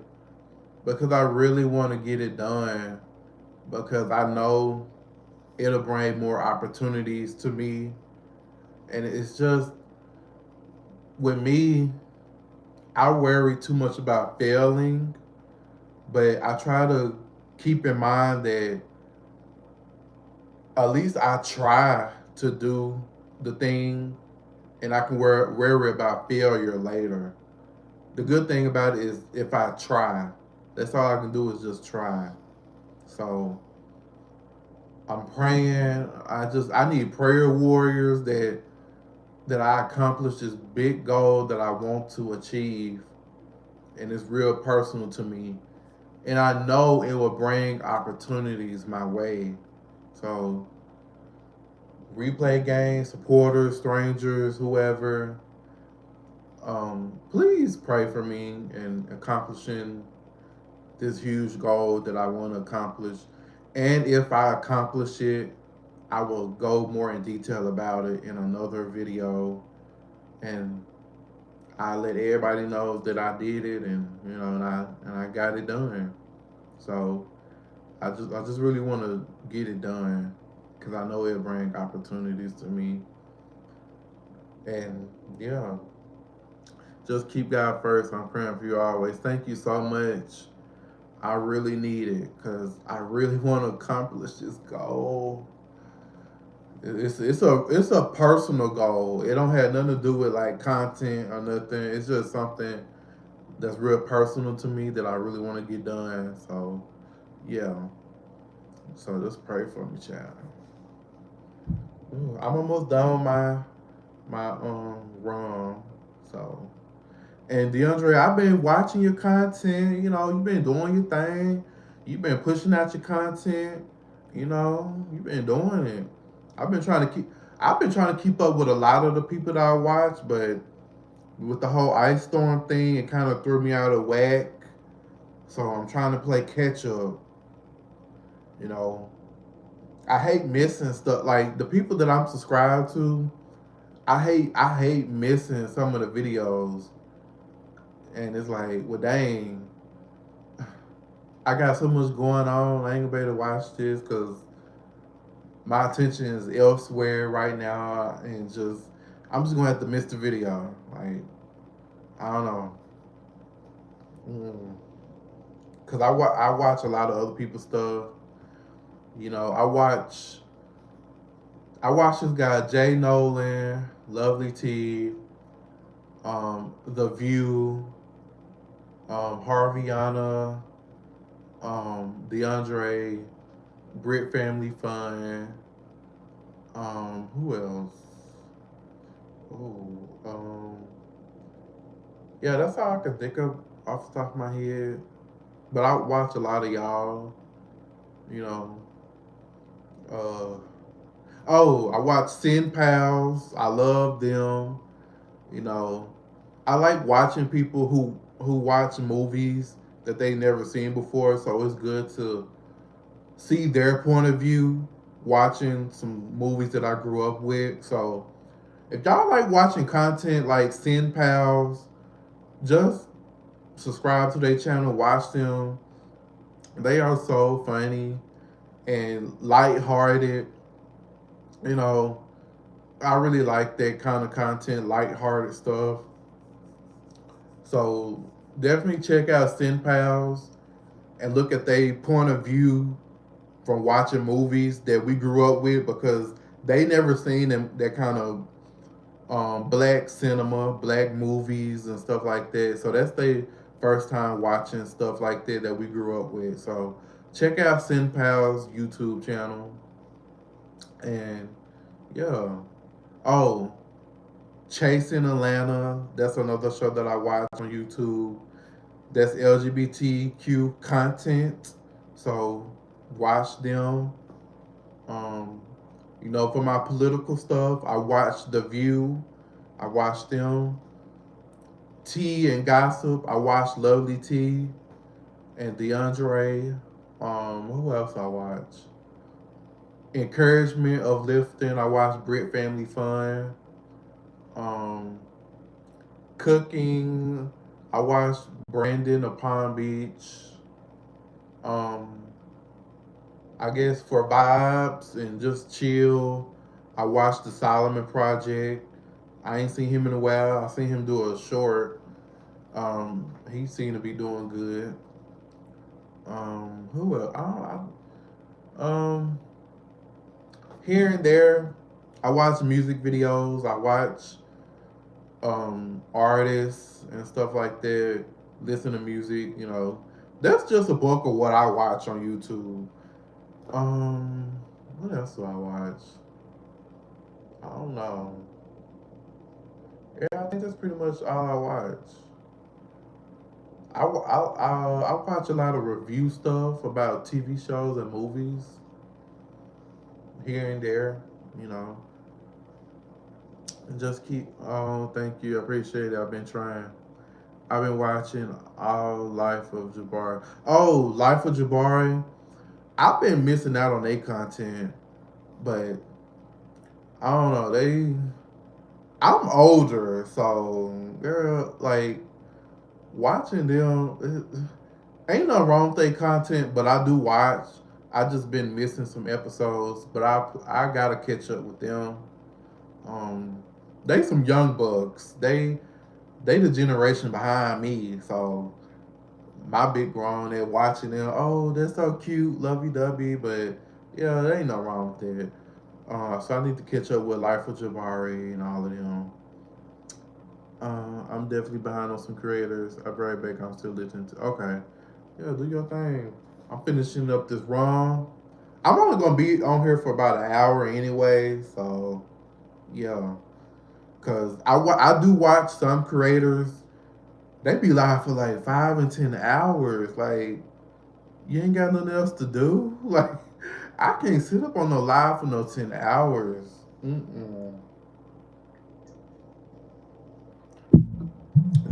because I really want to get it done because I know it'll bring more opportunities to me. And it's just with me, I worry too much about failing, but I try to keep in mind that at least I try to do the thing and I can worry about failure later. The good thing about it is if I try, that's all I can do is just try. So I'm praying. I need prayer warriors that I accomplish this big goal that I want to achieve and it's real personal to me. And I know it will bring opportunities my way. So replay games, supporters, strangers, whoever, please pray for me and accomplishing this huge goal that I want to accomplish. And if I accomplish it, I will go more in detail about it in another video, and I let everybody know that I did it, and I got it done. So I just really want to get it done because I know it'll bring opportunities to me. And yeah, just keep God first. I'm praying for you always. Thank you so much. I really need it because I really want to accomplish this goal. It's a personal goal. It don't have nothing to do with like content or nothing. It's just something that's real personal to me that I really want to get done. So yeah. So just pray for me, child. I'm almost done with my run. So, and DeAndre, I've been watching your content. You've been doing your thing. You've been pushing out your content. You've been doing it. I've been trying to keep. I've been trying to keep up with a lot of the people that I watch, but with the whole ice storm thing, it kind of threw me out of whack. So I'm trying to play catch up. You know, I hate missing stuff. Like the people that I'm subscribed to, I hate missing some of the videos, and it's like, well, dang, I got so much going on. I ain't gonna be able to watch this because my attention is elsewhere right now, and I'm just gonna have to miss the video. Like I don't know, because I watch a lot of other people's stuff. I watch this guy Jay Nolan, Lovely T, The View, Harviana, DeAndre, Brit Family Fun. Who else? Oh, yeah, that's all I can think of off the top of my head. But I watch a lot of y'all. You know. Uh, I watch Sin Pals. I love them. You know, I like watching people who watch movies that they never seen before. So it's good to see their point of view watching some movies that I grew up with. So if y'all like watching content like Sin Pals, just subscribe to their channel, watch them. They are so funny and lighthearted. You know, I really like that kind of content, lighthearted stuff. So definitely check out Sin Pals and look at their point of view from watching movies that we grew up with because they never seen that kind of black cinema, black movies and stuff like that. So that's their first time watching stuff like that we grew up with. So check out Sin Pal's YouTube channel. And yeah. Oh, Chasing Atlanta. That's another show that I watch on YouTube. That's LGBTQ content. So watch them. Um, for my political stuff, I watch The View. I watch them. Tea and Gossip. I watch Lovely Tea and DeAndre. Who else I watch? Encouragement, Uplifting. I watch Brit Family Fun. Um, Cooking. I watch Brandon of Palm Beach. Um, I guess for vibes and just chill, I watched the Solomon Project. I ain't seen him in a while. I seen him do a short. He seemed to be doing good. Who else? Here and there, I watch music videos. I watch artists and stuff like that. Listen to music. That's just a bulk of what I watch on YouTube. What else do I watch? I don't know. Yeah, I think that's pretty much all I watch. I watch a lot of review stuff about TV shows and movies here and there, you know. And just keep. Oh, thank you. I appreciate it. I've been trying. I've been watching all Life of Jabari. Oh, Life of Jabari. I've been missing out on their content, but I don't know. I'm older, so girl, like watching them. Ain't nothing wrong with their content, but I do watch. I just been missing some episodes, but I gotta catch up with them. Um, they some young bucks. They the generation behind me, so my big grown at watching them. Oh, that's so cute, lovey dovey, but yeah, there ain't no wrong with that. So I need to catch up with Life of Jabari and all of them. I'm definitely behind on some creators. I'll be right back. I'm still listening to. Okay, yeah, do your thing. I'm finishing up this run. I'm only gonna be on here for about an hour anyway, so yeah. Cause I do watch some creators. They be live for like 5 and 10 hours. Like you ain't got nothing else to do. Like I can't sit up on no live for no 10 hours. Mm-mm.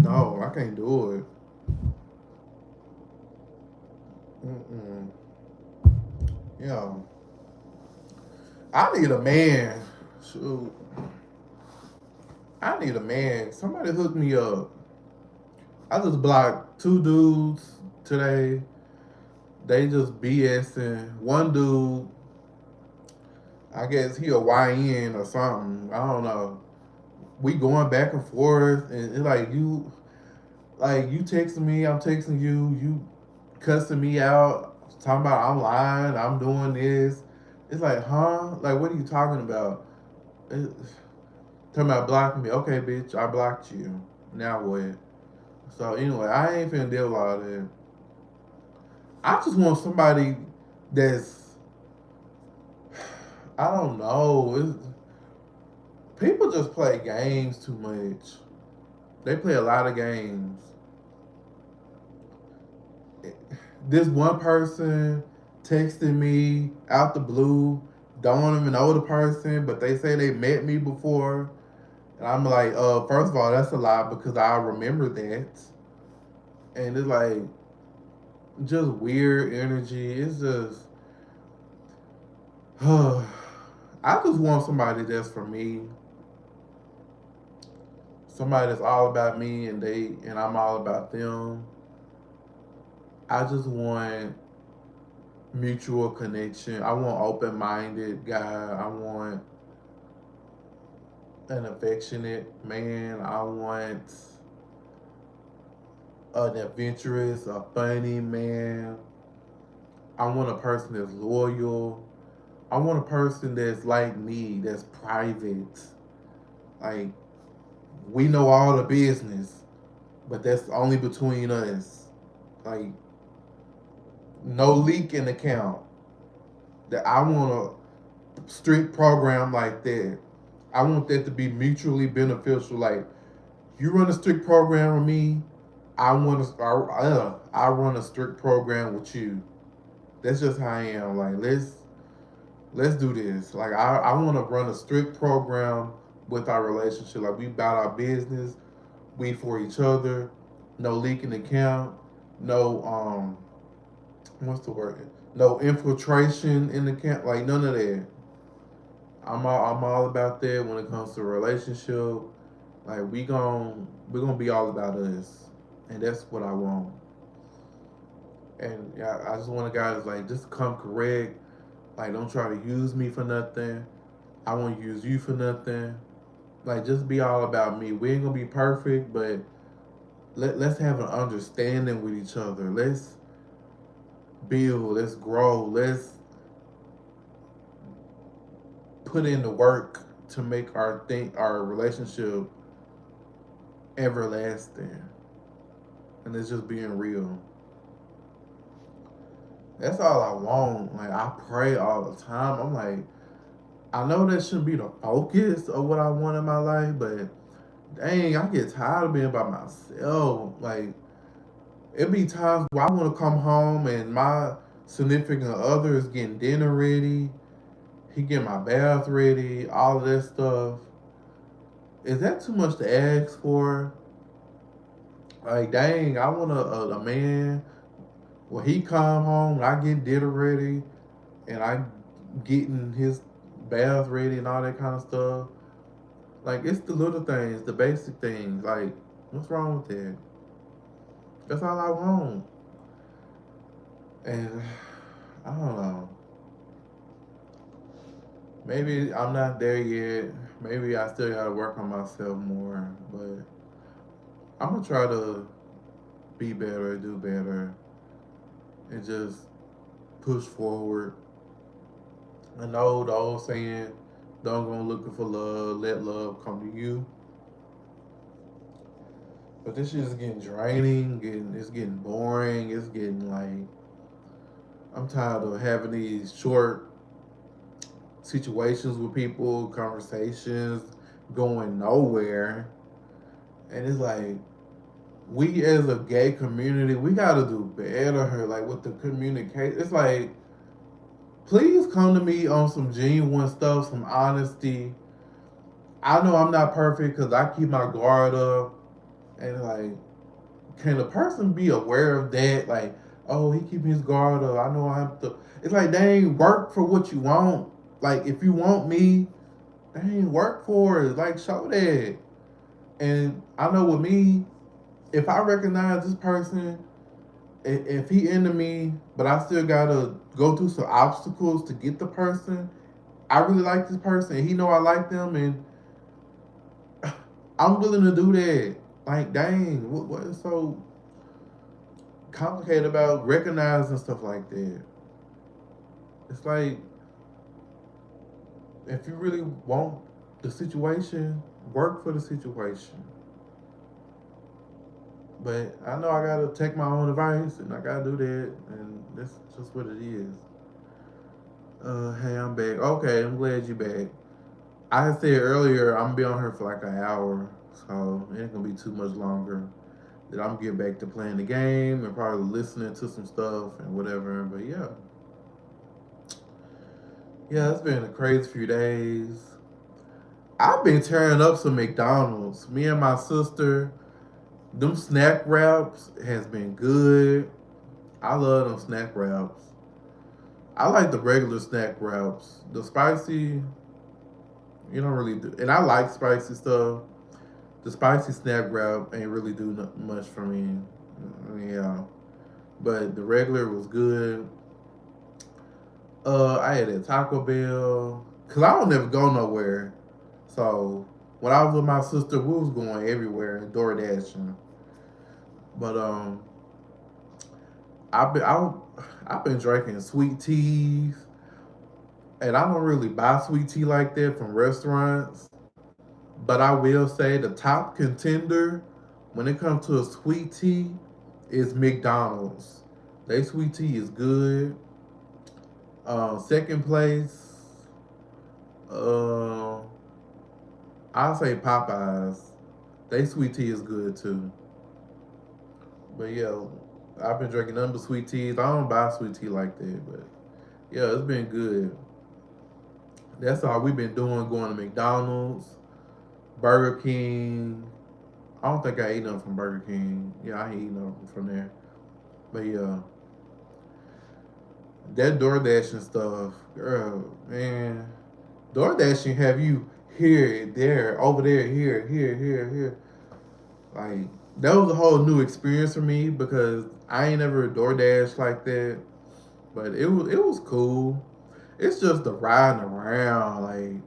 No, I can't do it. Mm-mm. Yeah, I need a man. Shoot, I need a man. Somebody hook me up. I just blocked two dudes today. They just BSing. One dude, I guess he a YN or something. I don't know. We going back and forth, and it's like you texting me, I'm texting you, you cussing me out, talking about I'm lying, I'm doing this. It's like, huh? Like, what are you talking about? It, talking about blocking me. Okay, bitch, I blocked you. Now what? So anyway, I ain't finna deal with all that. I just want somebody that's I don't know. People just play games too much. They play a lot of games. This one person texted me out the blue. Don't even know the person, but they say they met me before. And I'm like, first of all, that's a lie because I remember that. And it's like just weird energy. It's just I just want somebody that's for me. Somebody that's all about me and I'm all about them. I just want mutual connection. I want open minded guy. I want an affectionate man. I want an adventurous, a funny man. I want a person that's loyal. I want a person that's like me, that's private. Like we know all the business, but that's only between us. Like no leaking account. That I want a strict program like that. I want that to be mutually beneficial. Like you run a strict program with me, I run a strict program with you. That's just how I am. Like let's do this. Like I want to run a strict program with our relationship. Like we about our business, we for each other, no leaking account, no what's the word? No infiltration in the camp. Like none of that. I'm all about that when it comes to a relationship. Like we gonna be all about us, and that's what I want. And yeah, I just want a guy that's like just come correct. Like don't try to use me for nothing. I won't use you for nothing. Like just be all about me. We ain't gonna be perfect, but let's have an understanding with each other. Let's build. Let's grow. Let's put in the work to make our relationship everlasting. And it's just being real. That's all I want. Like I pray all the time. I'm like, I know that shouldn't be the focus of what I want in my life, but dang, I get tired of being by myself. Like it be times where I want to come home and my significant other is getting dinner ready. He getting my bath ready, all of that stuff. Is that too much to ask for? Like, dang, I want a man when he come home and I get dinner ready and I getting his bath ready and all that kind of stuff. Like, it's the little things, the basic things. Like, what's wrong with that? That's all I want. And I don't know. Maybe I'm not there yet. Maybe I still gotta work on myself more. But I'm gonna try to be better, do better, and just push forward. I know the old saying, don't go looking for love, let love come to you. But this shit is getting draining, it's getting boring, it's getting like I'm tired of having these short situations with people, conversations going nowhere. And it's like we as a gay community, we gotta do better like with the communication. It's like please come to me on some genuine stuff, some honesty. I know I'm not perfect because I keep my guard up, and like, can a person be aware of that? Like, oh, he keep his guard up. I know I have to. It's like, dang, work for what you want. Like, if you want me, dang, work for it. Like, show that. And I know with me, if I recognize this person, if he into me, but I still gotta go through some obstacles to get the person. I really like this person, and he know I like them, and I'm willing to do that. Like, dang, what is so complicated about recognizing stuff like that? It's like, if you really want the situation, work for the situation. But I know I gotta take my own advice, and I gotta do that, and that's just what it is. Hey, I'm back. Okay, I'm glad you back. I said earlier I'm gonna be on here for like an hour, so it ain't gonna be too much longer. That I'm gonna get back to playing the game and probably listening to some stuff and whatever. But yeah, yeah, it's been a crazy few days. I've been tearing up some McDonald's. Me and my sister, them snack wraps has been good. I love them snack wraps. I like the regular snack wraps. The spicy, you don't really do. And I like spicy stuff. The spicy snack wrap ain't really do much for me. Yeah, but the regular was good. I had a Taco Bell because I don't never go nowhere. So when I was with my sister, we was going everywhere and door dashing. But I've been I, I've been drinking sweet teas, and I don't really buy sweet tea like that from restaurants. But I will say the top contender when it comes to a sweet tea is McDonald's. Their sweet tea is good. Second place, uh, I'll say Popeyes. They sweet tea is good too. But yeah, I've been drinking nothing but sweet teas. I don't buy sweet tea like that, but yeah, it's been good. That's all we've been doing, going to McDonald's, Burger King. I don't think I ate nothing from Burger King. Yeah, I ain't eating nothing from there. But yeah, that DoorDash and stuff, girl, man. DoorDashing have you here, there, over there, here. Like, that was a whole new experience for me because I ain't never DoorDash like that. But it was cool. It's just the riding around, like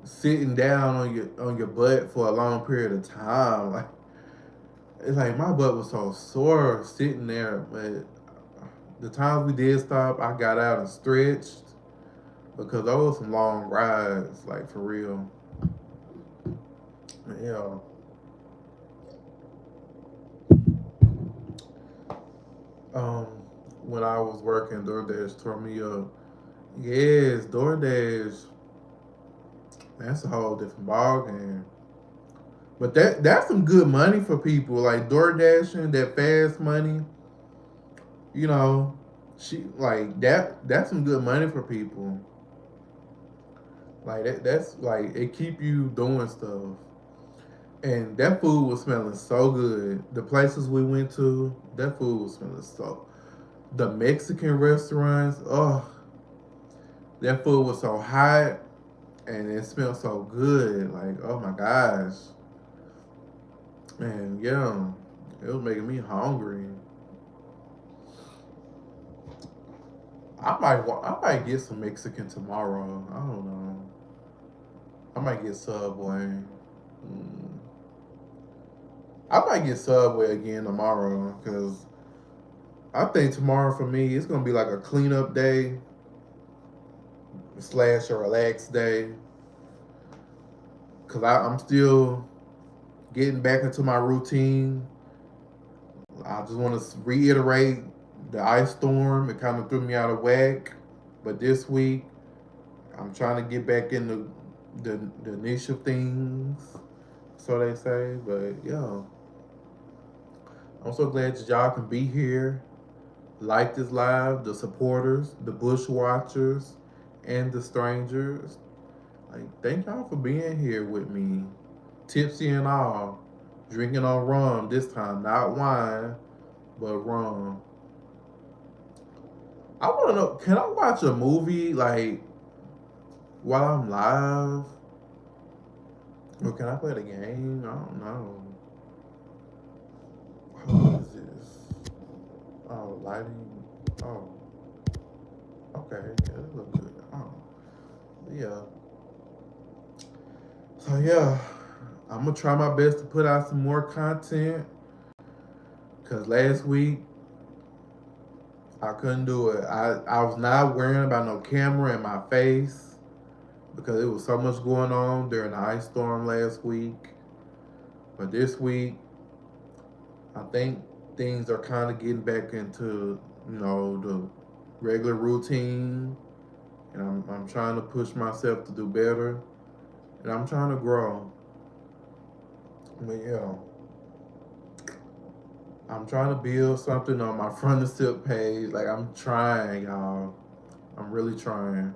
sitting down on your butt for a long period of time. Like, it's like my butt was so sore sitting there, but the times we did stop, I got out and stretched because those were some long rides, like for real. Yeah. Um, when I was working, DoorDash tore me up. Yes, DoorDash, that's a whole different ball game. But that's some good money for people like DoorDashing, that fast money. You know, she like that. That's some good money for people. Like that's like it keep you doing stuff. And that food was smelling so good. The places we went to, that food was smelling so. The Mexican restaurants, oh, that food was so hot and it smelled so good. Like, oh my gosh. And yeah, it was making me hungry. I might get some Mexican tomorrow. I don't know. I might get Subway. Mm. I might get Subway again tomorrow because I think tomorrow for me it's gonna be like a cleanup day slash a relaxed day because I'm still getting back into my routine. I just want to reiterate the ice storm. It kind of threw me out of whack, but this week I'm trying to get back into the niche of things, so they say. But yeah, I'm so glad that y'all can be here, like this live, the supporters, the bush watchers, and the strangers. Like, thank y'all for being here with me, tipsy and all, drinking on rum this time, not wine, but rum. I want to know, can I watch a movie like while I'm live, or can I play the game? I don't know. What is this? Oh, lighting. Oh, okay. Yeah, that look good. Oh, yeah. So yeah, I'm gonna try my best to put out some more content. Cause last week I couldn't do it. I was not worrying about no camera in my face because it was so much going on during the ice storm last week. But this week, I think things are kind of getting back into the regular routine, and I'm trying to push myself to do better, and I'm trying to grow. But yeah, I'm trying to build something on my front of silk page. Like I'm trying, y'all. I'm really trying.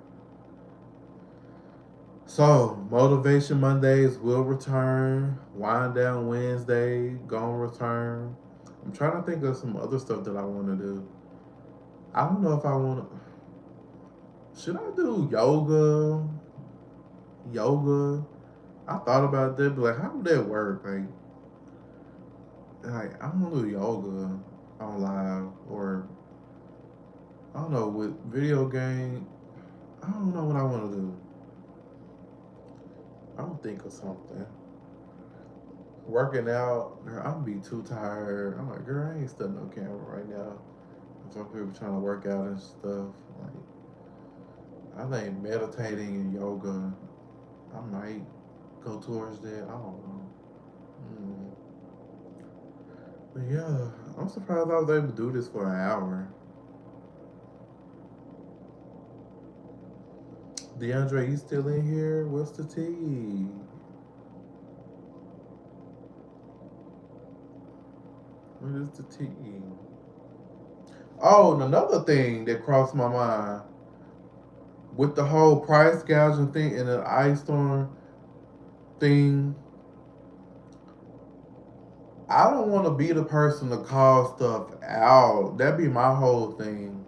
So, Motivation Mondays will return. Wind Down Wednesday gonna return. I'm trying to think of some other stuff that I want to do. I don't know if I want to. Should I do yoga? Yoga? I thought about that, but like, how would that work? Like I want to do yoga on live or I don't know with video game. I don't know what I want to do. I'm think of something. Working out, girl, I'm be too tired. I'm like, girl, I ain't studying no camera right now. Some people trying to work out and stuff. Like, I think meditating and yoga, I might go towards that. I don't know. Mm. But yeah, I'm surprised I was able to do this for an hour. DeAndre, you still in here? What's the tea? What is the tea? Oh, and another thing that crossed my mind with the whole price gouging thing and the ice storm thing, I don't want to be the person to call stuff out. That'd be my whole thing.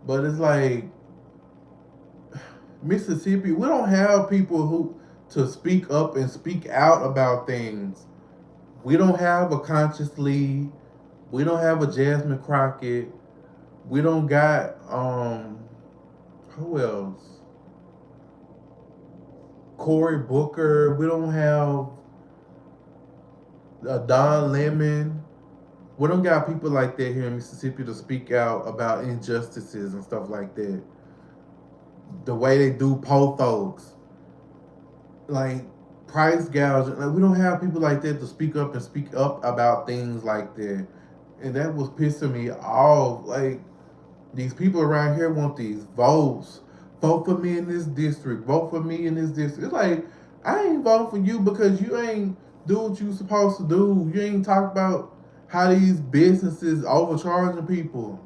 But it's like Mississippi, we don't have people who to speak up and speak out about things. We don't have a Conscious Lee. We don't have a Jasmine Crockett. We don't got who else? Cory Booker. We don't have Don Lemon. We don't got people like that here in Mississippi to speak out about injustices and stuff like that. The way they do po folks, like price gouging. Like we don't have people like that to speak up about things like that, and that was pissing me off. Like these people around here want these votes. Vote for me in this district. Vote for me in this district. It's like I ain't voting for you because you ain't do what you supposed to do. You ain't talk about how these businesses overcharging people.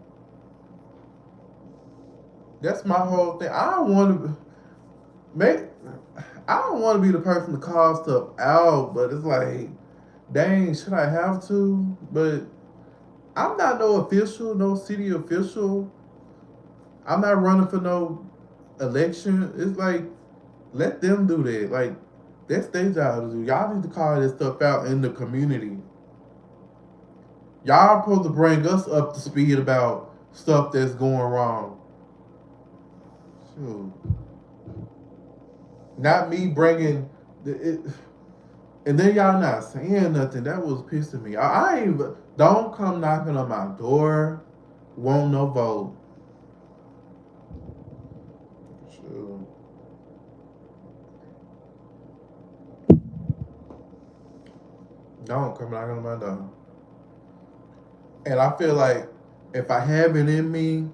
That's my whole thing. I don't want to make. I don't want to be the person to call stuff out, but it's like, dang, should I have to? But I'm not no official, no city official. I'm not running for no election. It's like, let them do that. Like, that's their job to do. Y'all need to call this stuff out in the community. Y'all supposed to bring us up to speed about stuff that's going wrong. Shoot. Not me bringing it. And then y'all not saying nothing. That was pissing me. I ain't. Don't come knocking on my door. Won't no vote. Shoot. Don't come knocking on my door. And I feel like if I have it in me,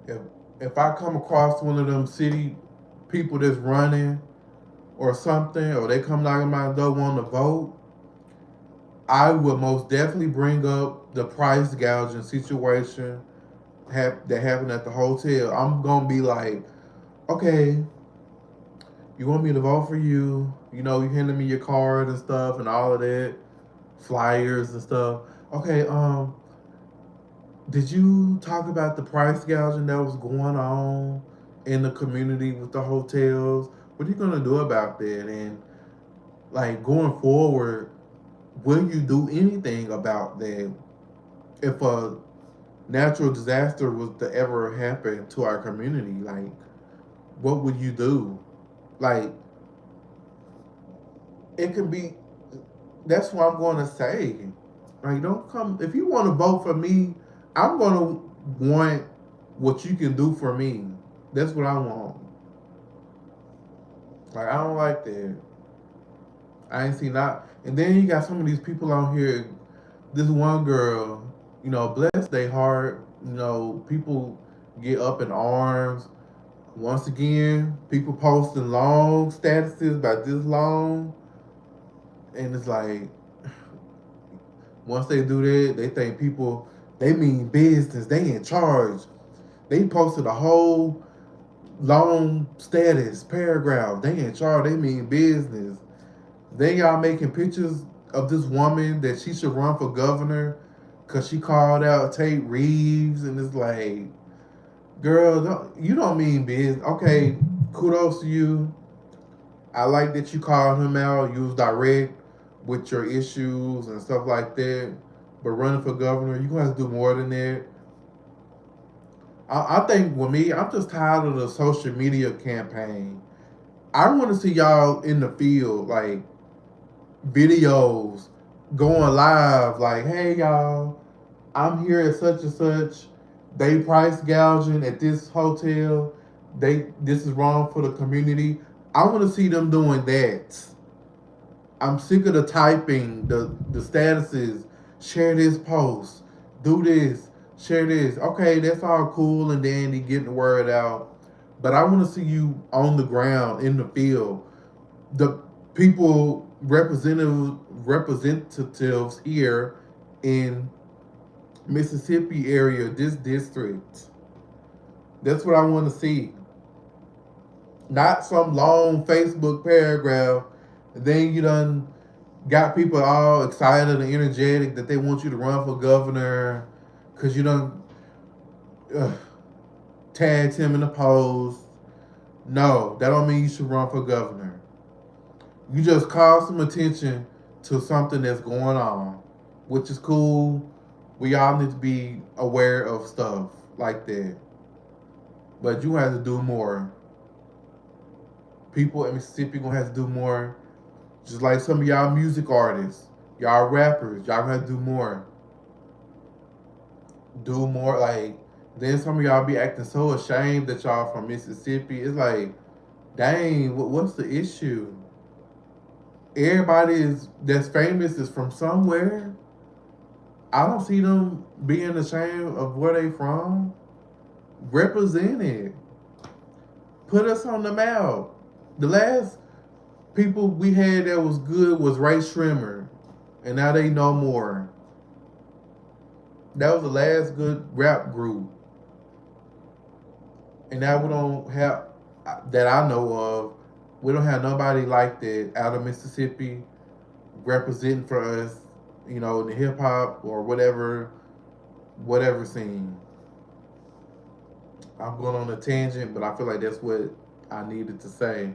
if if I come across one of them city people that's running or something, or they come knocking my door wanting to vote, I would most definitely bring up the price gouging situation that happened at the hotel. I'm gonna be like, okay, you want me to vote for you? You know, you handing me your card and stuff and all of that, flyers and stuff. Okay, did you talk about the price gouging that was going on in the community with the hotels? What are you gonna do about that? And like going forward, will you do anything about that if a natural disaster was to ever happen to our community? Like, what would you do? Like, it could be. That's what I'm going to say. Like, don't come if you want to vote for me. I'm going to want what you can do for me. That's what I want. Like, I don't like that. I ain't seen that. And then you got some of these people out here. This one girl, you know, bless their heart. You know, people get up in arms. Once again, people posting long statuses about this long, and it's like once they do that, they think people they mean business. They in charge. They posted a whole long status paragraph. They in charge. They mean business. Then y'all making pictures of this woman that she should run for governor because she called out Tate Reeves, and it's like, girl, you don't mean business. Okay, kudos to you. I like that you called him out. You was direct with your issues and stuff like that. But running for governor, you gonna have to do more than that. I think with me, I'm just tired of the social media campaign. I want to see y'all in the field, like videos, going live, like, hey y'all, I'm here at such and such. They price gouging at this hotel. This is wrong for the community. I want to see them doing that. I'm sick of the typing, the statuses. Share this post, do this, share this. Okay, that's all cool and dandy, getting the word out. But I want to see you on the ground in the field. The people representatives here in Mississippi area, this district. That's what I want to see. Not some long Facebook paragraph. Then you done got people all excited and energetic that they want you to run for governor because you done tagged him in the post. No, that don't mean you should run for governor. You just call some attention to something that's going on, which is cool. We all need to be aware of stuff like that. But you have to do more. People in Mississippi gonna have to do more. Just like some of y'all music artists, y'all rappers, y'all gonna have to do more. Do more. Like, then some of y'all be acting so ashamed that y'all from Mississippi. It's like, dang, what's the issue? Everybody that's famous is from somewhere. I don't see them being ashamed of where they from. Represent it. Put us on the map. The last people we had that was good was Ray Shrimmer, and now they no more. That was the last good rap group, and now we don't have that I know of. We don't have nobody like that out of Mississippi representing for us, you know, in the hip hop or whatever scene. I'm going on a tangent, but I feel like that's what I needed to say.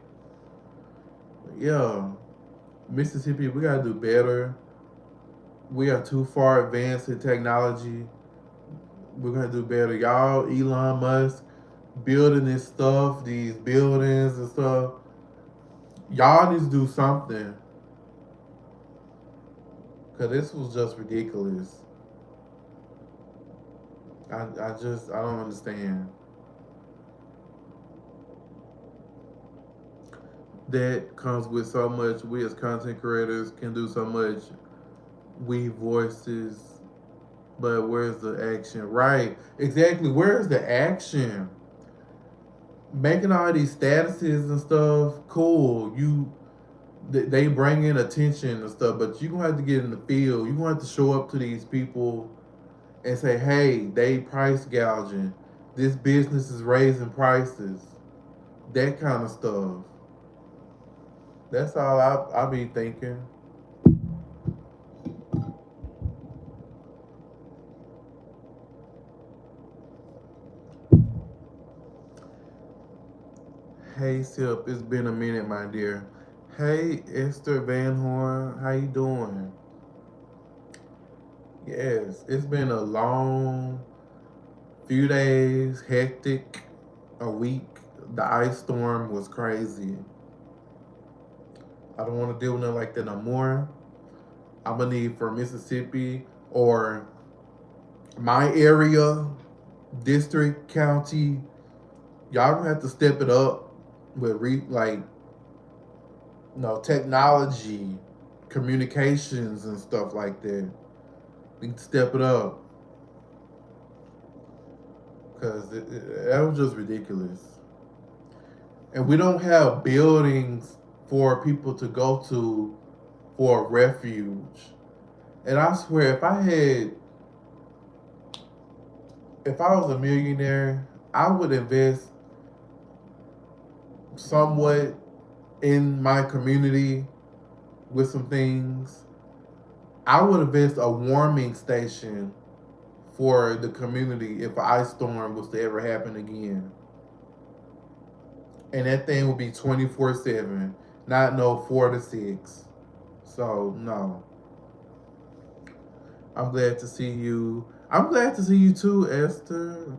But yeah, Mississippi, we gotta do better. We are too far advanced in technology. We're gonna do better. Y'all, Elon Musk, building this stuff, these buildings and stuff. Y'all need to do something. Cause this was just ridiculous. I don't understand. That comes with so much. We as content creators can do so much. We voices, but where's the action? Right, exactly. Where's the action? Making all these statuses and stuff, cool. They bring in attention and stuff, but you gonna have to get in the field. You gonna have to show up to these people and say, "Hey, they price gouging. This business is raising prices." That kind of stuff. That's all I be thinking. Hey, Sip, it's been a minute, my dear. Hey, Esther Van Horn, how you doing? Yes, it's been a long few days, hectic, a week. The ice storm was crazy. I don't want to deal with nothing like that no more. I'm gonna need for Mississippi or my area, district, county. Y'all gonna have to step it up with technology, communications and stuff like that. We need to step it up because that was just ridiculous. And we don't have buildings for people to go to for refuge. And I swear, if I was a millionaire, I would invest somewhat in my community with some things. I would invest a warming station for the community if an ice storm was to ever happen again. And that thing would be 24/7, not no 4 to 6. So no. I'm glad to see you. I'm glad to see you too, Esther.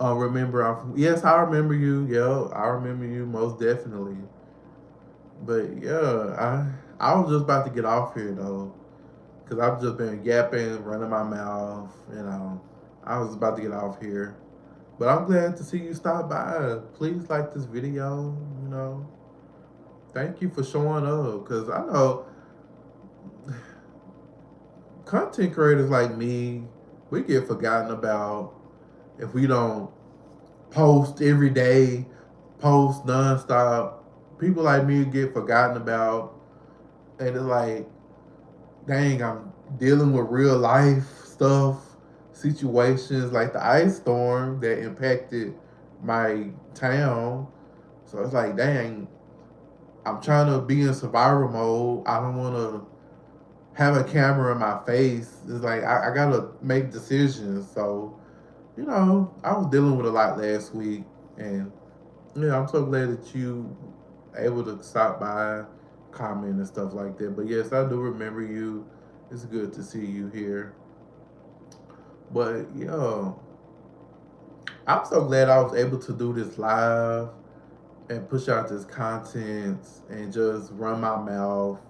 Remember, yes, I remember you. Yeah, I remember you most definitely. But yeah, I was just about to get off here though, cause I've just been yapping, running my mouth. You know, I was about to get off here. But I'm glad to see you stop by. Please like this video. You know, thank you for showing up, cause I know content creators like me, we get forgotten about if we don't post every day, post nonstop. People like me get forgotten about, and it's like, dang, I'm dealing with real life stuff, situations like the ice storm that impacted my town. So it's like, dang, I'm trying to be in survival mode. I don't want to have a camera in my face. It's like I gotta make decisions. So I was dealing with a lot last week, and I'm so glad that you able to stop by, comment and stuff like that. But yes, I do remember you. It's good to see you here. But I'm so glad I was able to do this live and push out this content and just run my mouth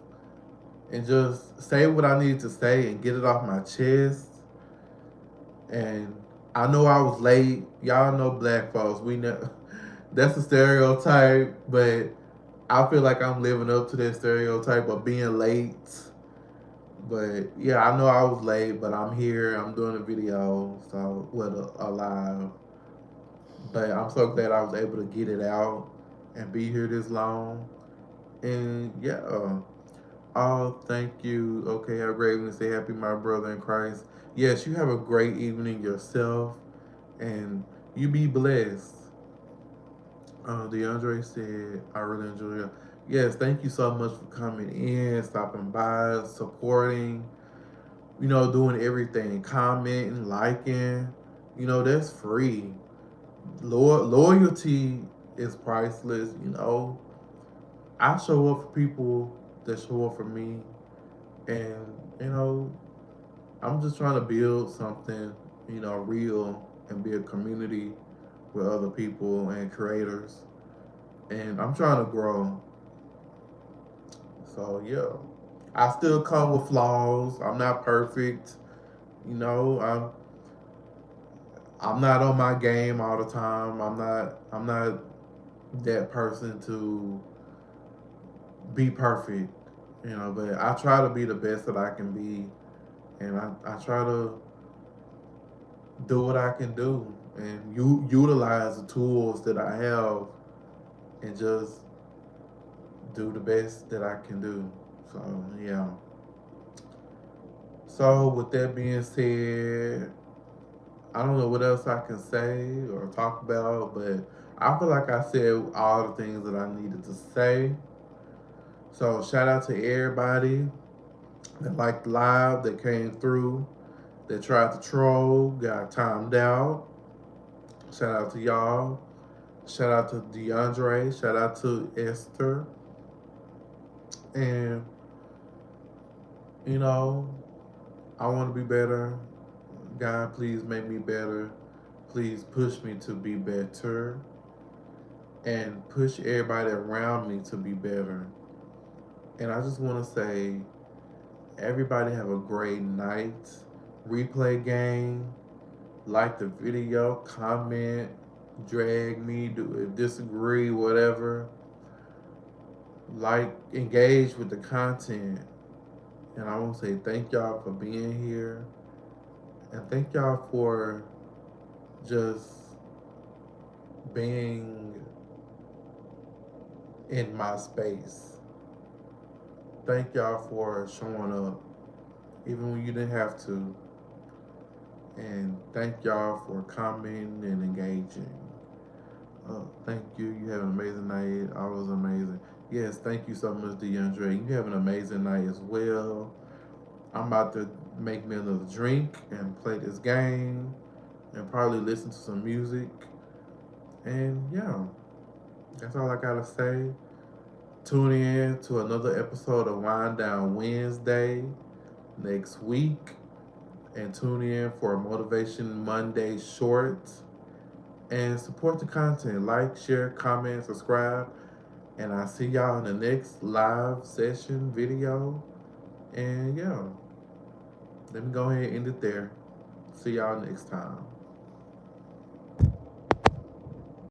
and just say what I need to say and get it off my chest. And I know I was late. Y'all know black folks. We know that's a stereotype, but I feel like I'm living up to that stereotype of being late. But yeah, I know I was late, but I'm here. I'm doing a video, so a live. But I'm so glad I was able to get it out and be here this long. And yeah, oh, thank you. Okay, have a great evening. Say happy, my brother in Christ. Yes, you have a great evening yourself, and you be blessed. DeAndre said, I really enjoy it. Yes, thank you so much for coming in, stopping by, supporting, doing everything, commenting, liking. That's free. Loyalty is priceless. I show up for people that show up for me. And, you know, I'm just trying to build something, real and be a community with other people and creators. And I'm trying to grow. So, yeah. I still come with flaws. I'm not perfect. You know, I'm I'm not on my game all the time. I'm not that person to be perfect, but I try to be the best that I can be, and I try to do what I can do and utilize the tools that I have and just do the best that I can do. So, yeah. So, with that being said, I don't know what else I can say or talk about, but I feel like I said all the things that I needed to say. So, shout out to everybody that liked live, that came through, that tried to troll, got timed out. Shout out to y'all. Shout out to DeAndre. Shout out to Esther. And, you know, I want to be better. God, please make me better. Please push me to be better. And push everybody around me to be better. And I just want to say, everybody have a great night. Replay game. Like the video. Comment. Drag me. Disagree. Whatever. Like, engage with the content. And I want to say thank y'all for being here. And thank y'all for just being in my space. Thank y'all for showing up, even when you didn't have to. And thank y'all for commenting and engaging. Thank you. You have an amazing night. Always amazing. Yes, thank you so much, DeAndre. You have an amazing night as well. I'm about to make me another drink and play this game and probably listen to some music. And yeah, that's all I gotta say. Tune in to another episode of Wind Down Wednesday next week. And tune in for Motivation Monday shorts. And support the content. Like, share, comment, subscribe. And I'll see y'all in the next live session video. And yeah, let me go ahead and end it there. See y'all next time.